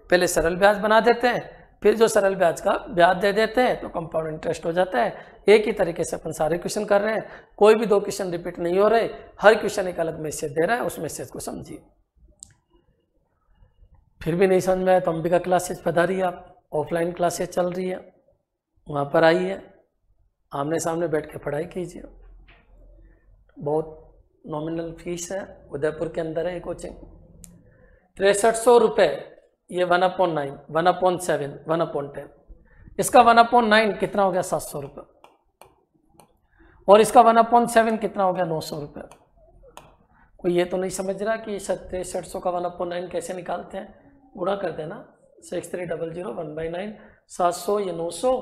पहले सरल ब्याज बना देते हैं, फिर जो सरल ब्याज का ब्याज दे देते हैं तो कंपाउंड इंटरेस्ट हो जाता है। एक ही तरीके से अपन सारे क्वेश्चन कर रहे हैं, कोई भी 2 क्वेश्चन रिपीट नहीं हो रहे, हर क्वेश्चन एक अलग मैसेज दे रहा है, उस मैसेज को समझिए। फिर भी नहीं समझ में आया तो अंबिका क्लासेज पधारिए आप, ऑफलाइन क्लासेज चल रही है, वहाँ पर आइए, आमने सामने बैठ के पढ़ाई कीजिए। बहुत नॉमिनल फीस है, उदयपुर के अंदर है ये कोचिंग। 6300 रुपये, ये 1/9, 1/7, 1/10, इसका 1/9 कितना हो गया 700 रुपये, और इसका 1/7 कितना हो गया 900 रुपये। कोई ये तो नहीं समझ रहा कि 6300 का 1/9 कैसे निकालते हैं, गुणा कर देना 6300 1/9, 700 ये 900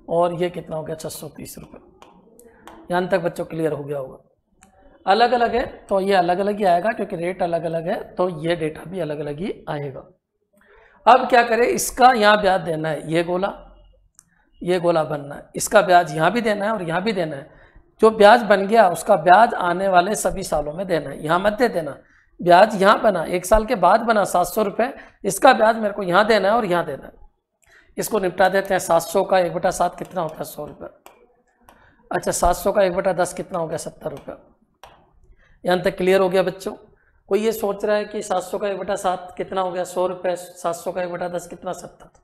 और ये कितना हो गया 630 रुपये। यहाँ तक बच्चों क्लियर हो गया होगा। अलग अलग है तो ये अलग अलग ही आएगा, क्योंकि रेट अलग अलग है तो ये डेटा भी अलग अलग ही आएगा। अब क्या करें, इसका यहाँ ब्याज देना है, ये गोला बनना है, इसका ब्याज यहाँ भी देना है और यहाँ भी देना है। जो ब्याज बन गया उसका ब्याज आने वाले सभी सालों में देना है, यहाँ मत दे देना। ब्याज यहाँ बना, 1 साल के बाद बना 700 रुपये, इसका ब्याज मेरे को यहाँ देना है और यहाँ देना है। इसको निपटा देते हैं। 700 का 1/7 कितना होता है 100 रुपये। अच्छा 700 का 1/10 कितना हो गया 70 रुपये। यहाँ तक क्लियर हो गया बच्चों? कोई ये सोच रहा है कि 700 का 1/7 कितना हो गया 100 रुपये, 700 का 1/10 कितना 70।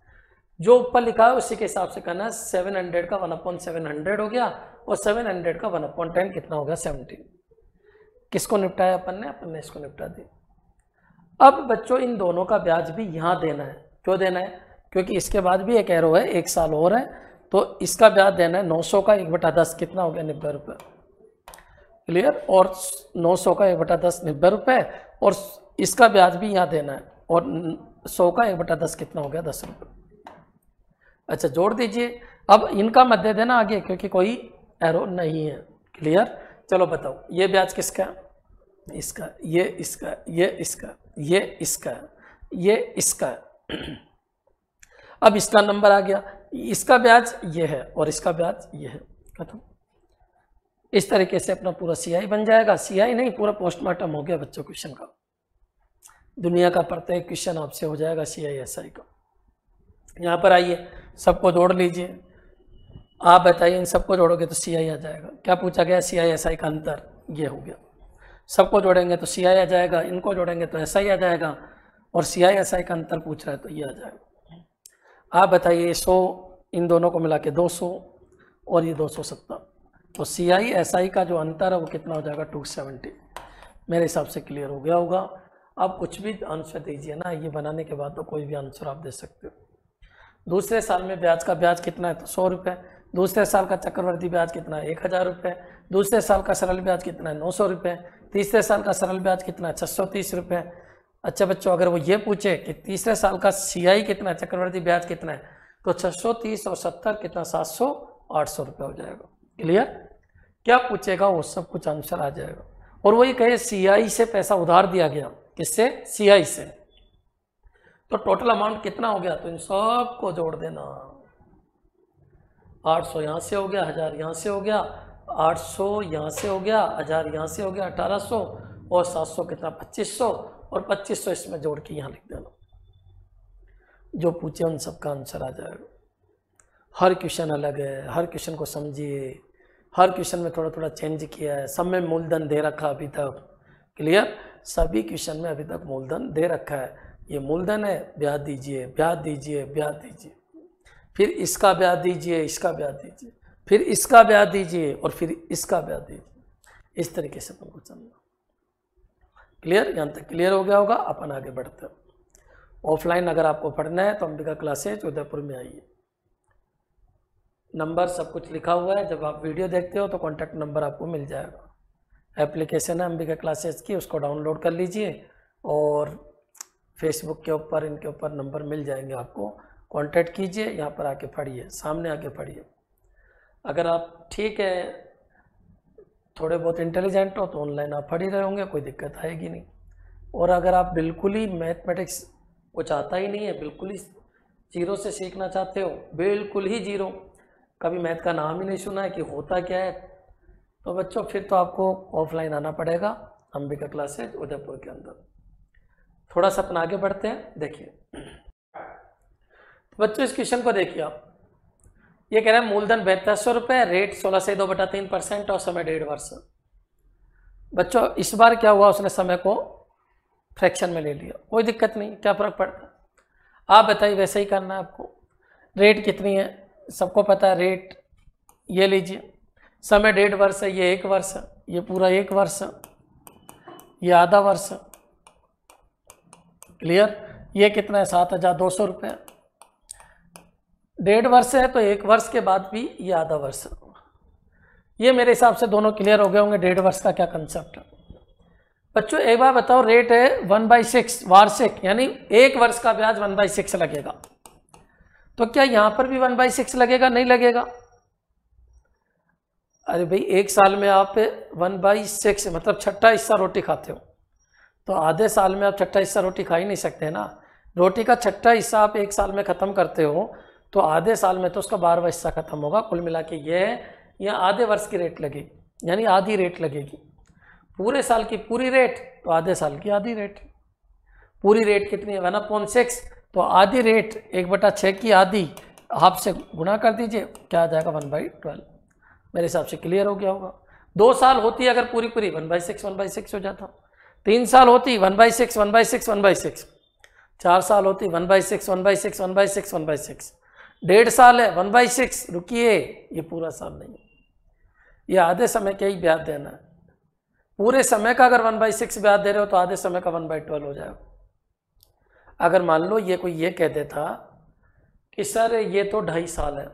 जो ऊपर लिखा है उसी के हिसाब से करना है। 700 का 1/700 हो गया और 700 का 1/10 कितना हो गया 17। किसको निपटाया अपन ने इसको निपटा दिया। अब बच्चों इन दोनों का ब्याज भी यहाँ देना है। क्यों देना है? क्योंकि इसके बाद भी एक एरो है, 1 साल और है, तो इसका ब्याज देना है। 900 का 1/10 कितना हो गया 90 रुपये, क्लियर। और 900 का 1/10 90 रुपये, और इसका ब्याज भी यहाँ देना है। और 100 का 1/10 कितना हो गया 10 रुपये। अच्छा जोड़ दीजिए। अब इनका मत दे देना आगे क्योंकि कोई एरो नहीं है, क्लियर। चलो बताओ ये ब्याज किसका? इसका, ये इसका, ये इसका, ये इसका, ये इसका। अब इसका नंबर आ गया, इसका ब्याज ये है और इसका ब्याज ये है, खत्म। इस तरीके से अपना पूरा सीआई बन जाएगा। सीआई नहीं, पूरा पोस्टमार्टम हो गया बच्चों क्वेश्चन का। दुनिया का प्रत्येक क्वेश्चन आपसे हो जाएगा सीआई एसआई का। यहाँ पर आइए, सबको जोड़ लीजिए। आप बताइए इन सबको जोड़ोगे तो सीआई आ जाएगा। क्या पूछा गया? सीआई एसआई का अंतर, ये हो गया। सबको जोड़ेंगे तो सीआई आ जाएगा, इनको जोड़ेंगे तो एसआई आ जाएगा, और सीआई एसआई का अंतर पूछ रहा है तो ये आ जाएगा। आप बताइए 100 इन दोनों को मिला के 200 और ये 270, तो सीआई एसआई का जो अंतर है वो कितना हो जाएगा 270। मेरे हिसाब से क्लियर हो गया होगा। आप कुछ भी आंसर दीजिए ना, ये बनाने के बाद तो कोई भी आंसर आप दे सकते हो। दूसरे साल में ब्याज का ब्याज कितना है? तो 100 रुपये। दूसरे साल का चक्रवर्ती ब्याज कितना है? 1000 रुपये। दूसरे साल का सरल ब्याज कितना है? 900 रुपये। तीसरे साल का सरल ब्याज कितना है? 630 रुपये। अच्छा बच्चों, अगर वो ये पूछे कि तीसरे साल का सीआई कितना है, चक्रवर्ती ब्याज कितना है, तो 630 और 70 कितना? 700, 800 रुपये हो जाएगा, क्लियर। क्या पूछेगा वो सब कुछ आंसर आ जाएगा। और वही कहे सीआई से पैसा उधार दिया गया, किससे? सीआई से। तो टोटल अमाउंट कितना हो गया? तो इन सब को जोड़ देना। 800 यहाँ से हो गया, 1000 यहाँ से हो गया, 800 यहाँ से हो गया, 1000 यहाँ से हो गया, 1800, और 700 कितना? 2500, और 2500 इसमें जोड़ के यहाँ लिख देना। जो पूछे उन सब का आंसर आ जाएगा। हर क्वेश्चन अलग है, हर क्वेश्चन को समझिए। हर क्वेश्चन में थोड़ा थोड़ा चेंज किया है। सब में मूलधन दे रखा अभी तक, क्लियर। सभी क्वेश्चन में अभी तक मूलधन दे रखा है। ये मूलधन है, ब्याज दीजिए, ब्याज दीजिए, ब्याज दीजिए, फिर इसका ब्याज दीजिए, इसका ब्याज दीजिए, फिर इसका ब्याज दीजिए, और फिर इसका ब्याज दीजिए। इस तरीके से अपन को चलना, क्लियर। यहाँ तक क्लियर हो गया होगा। अपन आगे बढ़ते हैं। ऑफलाइन अगर आपको पढ़ना है तो अंबिका क्लासेज उदयपुर में आइए। नंबर सब कुछ लिखा हुआ है। जब आप वीडियो देखते हो तो कॉन्टैक्ट नंबर आपको मिल जाएगा। एप्लीकेशन है अंबिका क्लासेज की, उसको डाउनलोड कर लीजिए, और फेसबुक के ऊपर इनके ऊपर नंबर मिल जाएंगे आपको। कांटेक्ट कीजिए, यहाँ पर आके पढ़िए, सामने आके पढ़िए। अगर आप ठीक है, थोड़े बहुत इंटेलिजेंट हो तो ऑनलाइन आप पढ़ ही रहे होंगे, कोई दिक्कत आएगी नहीं। और अगर आप बिल्कुल ही मैथमेटिक्स कुछ आता ही नहीं है, बिल्कुल ही जीरो से सीखना चाहते हो, बिल्कुल ही जीरो, कभी मैथ का नाम ही नहीं सुना है कि होता क्या है, तो बच्चों फिर तो आपको ऑफलाइन आना पड़ेगा अंबिका क्लासेज उदयपुर के अंदर। थोड़ा सा अपन आगे बढ़ते हैं। देखिए तो बच्चों इस क्वेश्चन को देखिए आप। ये कह रहा है मूलधन 7200 रुपये, रेट 16 से 2/3% और समय 1.5 वर्ष। बच्चों इस बार क्या हुआ, उसने समय को फ्रैक्शन में ले लिया, कोई दिक्कत नहीं, क्या फर्क पड़ता। आप बताइए, वैसे ही करना है आपको। रेट कितनी है सबको पता है, रेट ये लीजिए, समय 1.5 वर्ष है, ये 1 वर्ष, ये पूरा 1 वर्ष, ये आधा वर्ष, क्लियर। ये कितना है 7200 रुपये। 1.5 वर्ष है तो 1 वर्ष के बाद भी ये आधा वर्ष। ये मेरे हिसाब से दोनों क्लियर हो गए होंगे 1.5 वर्ष का क्या कंसेप्ट है। बच्चों एक बार बताओ, रेट है 1/6 वार्षिक, यानी 1 वर्ष का ब्याज 1/6 लगेगा, तो क्या यहां पर भी 1/6 लगेगा? नहीं लगेगा। अरे भाई 1 साल में आप 1/6 मतलब 6वां हिस्सा रोटी खाते हो, तो आधे साल में आप 6वां हिस्सा रोटी खा ही नहीं सकते ना। रोटी का 6वां हिस्सा आप 1 साल में ख़त्म करते हो तो आधे साल में तो उसका 12वां हिस्सा खत्म होगा। कुल मिला के ये आधे वर्ष की रेट लगेगी, यानी आधी रेट लगेगी। पूरे साल की पूरी रेट तो आधे साल की आधी रेट। पूरी रेट कितनी है 1/6, तो आधी रेट 1/6 की आधी हाफ से गुणा कर दीजिए, क्या आ जाएगा 1/12। मेरे हिसाब से क्लियर हो गया होगा। 2 साल होती है अगर पूरी 1/6 हो जाता। 3 साल होती 1/6 1/6 1/6, 4 साल होती 1/6 1/6 1/6 1/6, 1.5 साल है 1/6। रुकिए, ये पूरा साल नहीं है, ये आधे समय का ही ब्याज देना है। पूरे समय का अगर 1/6 ब्याज दे रहे हो तो आधे समय का 1/12 हो जाएगा। अगर मान लो ये कोई ये कह देता कि सर ये तो 2.5 साल है,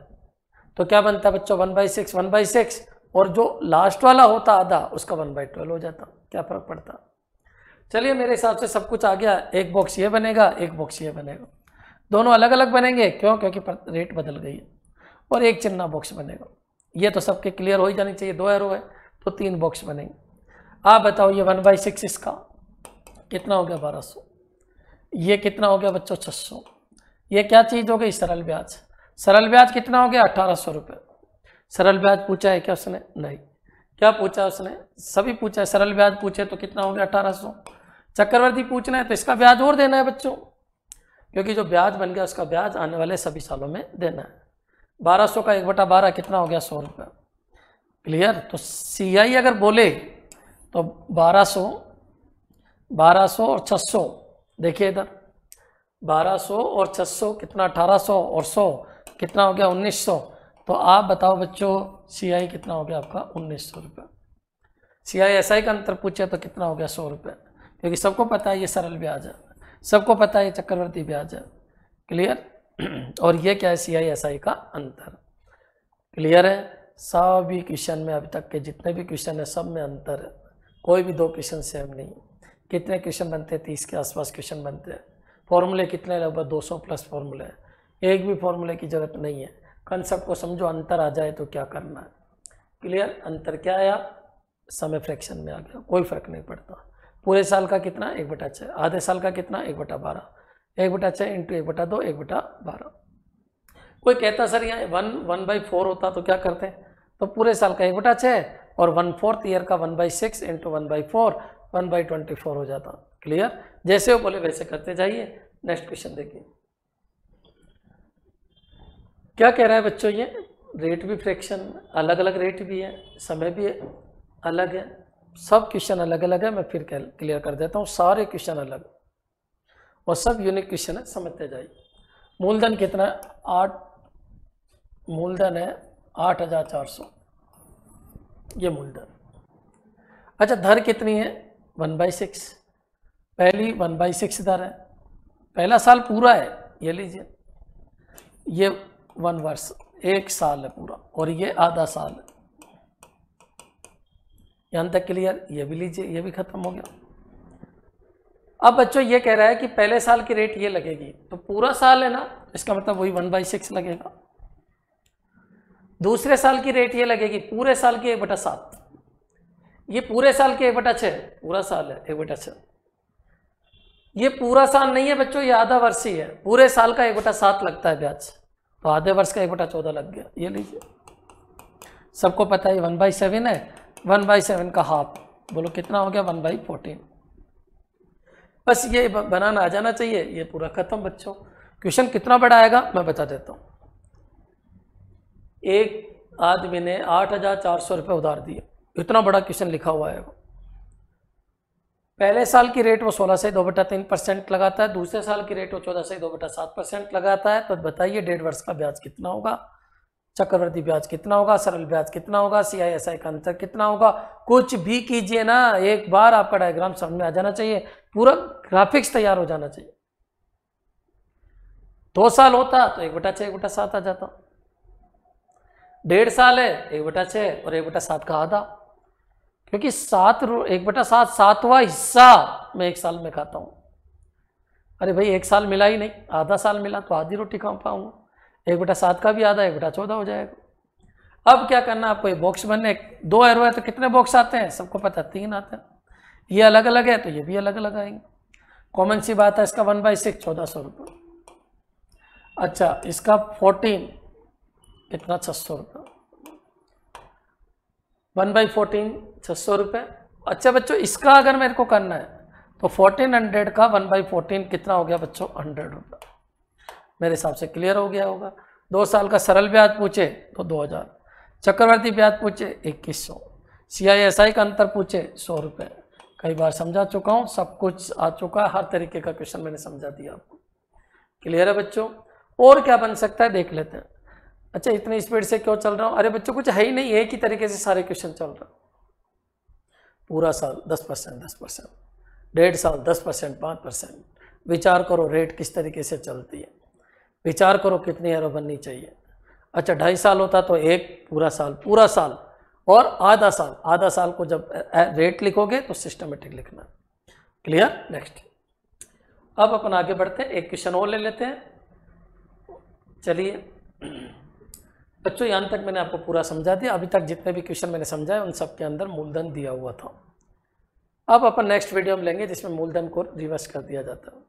तो क्या बनता बच्चों 1/6 1/6, और जो लास्ट वाला होता आधा उसका 1/12 हो जाता। क्या फर्क पड़ता? चलिए मेरे हिसाब से सब कुछ आ गया। एक बॉक्स ये बनेगा, एक बॉक्स ये बनेगा, दोनों अलग अलग बनेंगे। क्यों? क्योंकि रेट बदल गई है। और एक चिन्ना बॉक्स बनेगा। ये तो सबके क्लियर हो ही जानी चाहिए। 2 एरो है तो 3 बॉक्स बनेंगे। आप बताओ ये 1/6 इसका कितना हो गया? 1200। ये कितना हो गया बच्चों? 600। ये क्या चीज़ हो गई? सरल ब्याज। सरल ब्याज कितना हो गया? 1800 रुपये। सरल ब्याज पूछा है क्या उसने? नहीं। क्या पूछा उसने? सभी पूछा है। सरल ब्याज पूछे तो कितना हो गया? 1800। चक्रवर्ती पूछना है तो इसका ब्याज और देना है बच्चों, क्योंकि जो ब्याज बन गया उसका ब्याज आने वाले सभी सालों में देना है। 1200 का 1/12 कितना हो गया? 100 रुपये। क्लियर? तो CI अगर बोले तो 1200 और 600, देखिए इधर 1200 और 600 कितना? 1800 और 100 कितना हो गया? 1900। तो आप बताओ बच्चों CI कितना हो गया आपका? 1900 रुपये। CI SI का अंतर पूछे तो कितना हो गया? 100 रुपये, क्योंकि सबको पता है ये सरल ब्याज है, सबको पता है ये चक्रवर्ती ब्याज है। क्लियर? और ये क्या है? CI SI का अंतर। क्लियर है? सभी क्वेश्चन में अभी तक के जितने भी क्वेश्चन है सब में अंतर है, कोई भी 2 क्वेश्चन सेम नहीं। कितने क्वेश्चन बनते हैं? 30 के आसपास क्वेश्चन बनते हैं। फॉर्मूले कितने? लगभग 200 प्लस फॉर्मूले हैं। एक भी फॉर्मूले की जरूरत नहीं है। कंसेप्ट को समझो, अंतर आ जाए तो क्या करना है। क्लियर? अंतर क्या आया? समय फ्रैक्शन में आ गया, कोई फर्क नहीं पड़ता। पूरे साल का कितना? 1/6। आधे साल का कितना? 1/12। 1/6 इंटू 1/2 1/12। कोई कहता सर यहाँ 1/4 होता तो क्या करते? तो पूरे साल का 1/6 और 1/4 ईयर का 1/6 इंटू 1/4 1/24 हो जाता। क्लियर? जैसे वो बोले वैसे करते जाइए। नेक्स्ट क्वेश्चन देखिए क्या कह रहा है बच्चों। ये रेट भी फ्रैक्शन, अलग अलग रेट भी है, समय भी अलग है, सब क्वेश्चन अलग अलग है। मैं फिर क्लियर कर देता हूँ, सारे क्वेश्चन अलग और सब यूनिक क्वेश्चन है, समझते जाइए। मूलधन कितना? 8, मूलधन है 8400, ये मूलधन। अच्छा, दर कितनी है? 1/6। पहली 1/6 दर है, पहला साल पूरा है, ये लीजिए। ये 1 वर्ष, 1 साल है पूरा, और ये आधा साल है। यहां तक क्लियर? ये भी लीजिए, ये भी खत्म हो गया। अब बच्चों ये कह रहा है कि पहले साल की रेट ये लगेगी, तो पूरा साल है ना, इसका मतलब वही 1/6 लगेगा। दूसरे साल की रेट ये लगेगी, पूरे साल की 1/7। ये पूरे साल की 1/6, पूरा साल है 1/6। ये पूरा साल नहीं है बच्चों, ये आधा वर्ष ही है। पूरे साल का 1/7 लगता है ब्याज, तो आधे वर्ष का 1/14 लग गया। ये लीजिए, सबको पता है 1/7 है। 1/7 का हाफ, बोलो कितना हो गया? 1/14। बस ये बनाना आ जाना चाहिए, ये पूरा खत्म बच्चों। क्वेश्चन कितना बड़ा आएगा मैं बता देता हूँ। एक आदमी ने 8400 रुपये उधार दिए, इतना बड़ा क्वेश्चन लिखा हुआ है। पहले साल की रेट वो 16 से 2/3% लगाता है, दूसरे साल की रेट वो 14 से 2/7% लगाता है। तो बताइए 1.5 वर्ष का ब्याज कितना होगा? चक्रवर्ती ब्याज कितना होगा? सरल ब्याज कितना होगा? CI SI का अंतर कितना होगा? कुछ भी कीजिए ना, एक बार आपका डायग्राम समझ में आ जाना चाहिए, पूरा ग्राफिक्स तैयार हो जाना चाहिए। 2 साल होता तो 1/6 1/7 आ जाता। 1.5 साल है, 1/6 और 1/7 का आधा, क्योंकि 1/7 7वां हिस्सा मैं 1 साल में खाता हूँ। अरे भाई 1 साल मिला ही नहीं, आधा साल मिला तो आधी रोटी खा पाऊंगा। 1/7 का भी आधा 1/14 हो जाएगा। अब क्या करना आपको? ये बॉक्स बनने 2 एरो है तो कितने बॉक्स आते हैं? सबको पता है 3 आते हैं। ये अलग अलग है तो ये भी अलग अलग आएंगे। कॉमन सी बात है, इसका 1/6 1400 रुपये। अच्छा, इसका 14 कितना? 600 रुपये। 1/14 600 रुपये। अच्छा बच्चों, इसका अगर मेरे को करना है तो 1400 का 1/14 कितना हो गया बच्चों? 100 रुपये। मेरे हिसाब से क्लियर हो गया होगा। 2 साल का सरल ब्याज पूछे तो 2000, चक्रवर्ती ब्याज पूछे 2100, CI SI का अंतर पूछे 100 रुपये, कई बार समझा चुका हूँ, सब कुछ आ चुका है, हर तरीके का क्वेश्चन मैंने समझा दिया आपको। क्लियर है बच्चों? और क्या बन सकता है देख लेते हैं। अच्छा, इतनी स्पीड से क्यों चल रहा हूँ? अरे बच्चों कुछ है ही नहीं, एक ही तरीके से सारे क्वेश्चन चल रहा। पूरा साल 10%, 10%, 1.5 साल 10%, 5%। विचार करो रेट किस तरीके से चलती है, विचार करो कितनी एरो बननी चाहिए। अच्छा, 2.5 साल होता तो एक पूरा साल और आधा साल को जब रेट लिखोगे तो सिस्टमेटिक लिखना। क्लियर? नेक्स्ट, अब अपन आगे बढ़ते हैं, एक क्वेश्चन और ले लेते हैं। चलिए बच्चों, यहाँ तक मैंने आपको पूरा समझा दिया। अभी तक जितने भी क्वेश्चन मैंने समझाए उन सब के अंदर मूलधन दिया हुआ था। अब अपन नेक्स्ट वीडियो में लेंगे जिसमें मूलधन को रिवर्स कर दिया जाता है,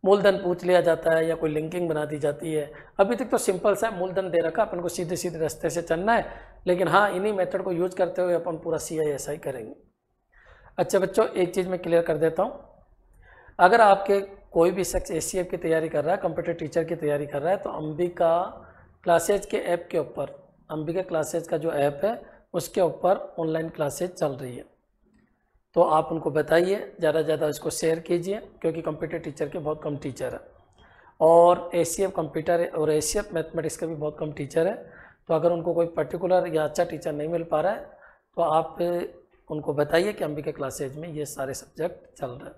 मूलधन पूछ लिया जाता है या कोई लिंकिंग बना दी जाती है। अभी तक तो सिंपल सा मूलधन दे रखा, अपन को सीधे सीधे रास्ते से चलना है, लेकिन हाँ इन्हीं मेथड को यूज करते हुए अपन पूरा CISI करेंगे। अच्छा बच्चों, एक चीज़ मैं क्लियर कर देता हूँ, अगर आपके कोई भी शख्स ACF की तैयारी कर रहा है, कंप्यूटर टीचर की तैयारी कर रहा है, तो अंबिका क्लासेज के ऐप के ऊपर, अंबिका क्लासेज का जो ऐप है उसके ऊपर ऑनलाइन क्लासेज चल रही है। तो आप उनको बताइए, ज़्यादा से ज़्यादा इसको शेयर कीजिए, क्योंकि कंप्यूटर टीचर के बहुत कम टीचर है और ACF कंप्यूटर और ACF मैथमेटिक्स का भी बहुत कम टीचर है। तो अगर उनको कोई पर्टिकुलर या अच्छा टीचर नहीं मिल पा रहा है तो आप उनको बताइए कि अंबिका क्लासेज में ये सारे सब्जेक्ट चल रहे हैं।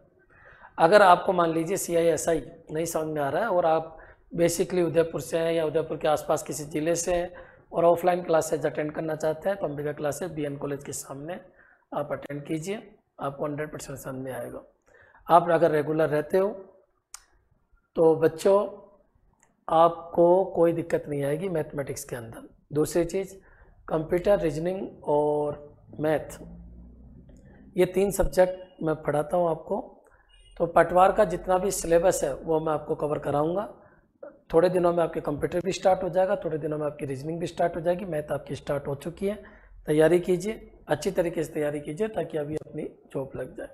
अगर आपको मान लीजिए CISI नहीं समझ में आ रहा है और आप बेसिकली उदयपुर से हैं या उदयपुर के आसपास किसी ज़िले से हैं और ऑफलाइन क्लासेज अटेंड करना चाहते हैं, तो अंबिका क्लासेज BN कॉलेज के सामने आप अटेंड कीजिए, आपको 100% समझ में आएगा। आप अगर रेगुलर रहते हो तो बच्चों आपको कोई दिक्कत नहीं आएगी मैथमेटिक्स के अंदर। दूसरी चीज़, कंप्यूटर, रीजनिंग और मैथ, ये 3 सब्जेक्ट मैं पढ़ाता हूँ आपको। तो पटवार का जितना भी सिलेबस है वो मैं आपको कवर कराऊंगा। थोड़े दिनों में आपके कंप्यूटर भी स्टार्ट हो जाएगा, थोड़े दिनों में आपकी रीजनिंग भी स्टार्ट हो जाएगी, मैथ आपकी स्टार्ट हो चुकी है। तैयारी कीजिए, अच्छी तरीके से तैयारी कीजिए ताकि अभी अपनी जॉब लग जाए।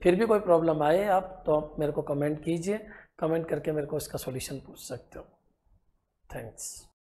फिर भी कोई प्रॉब्लम आए आप तो आप मेरे को कमेंट कीजिए, कमेंट करके मेरे को इसका सॉल्यूशन पूछ सकते हो। थैंक्स।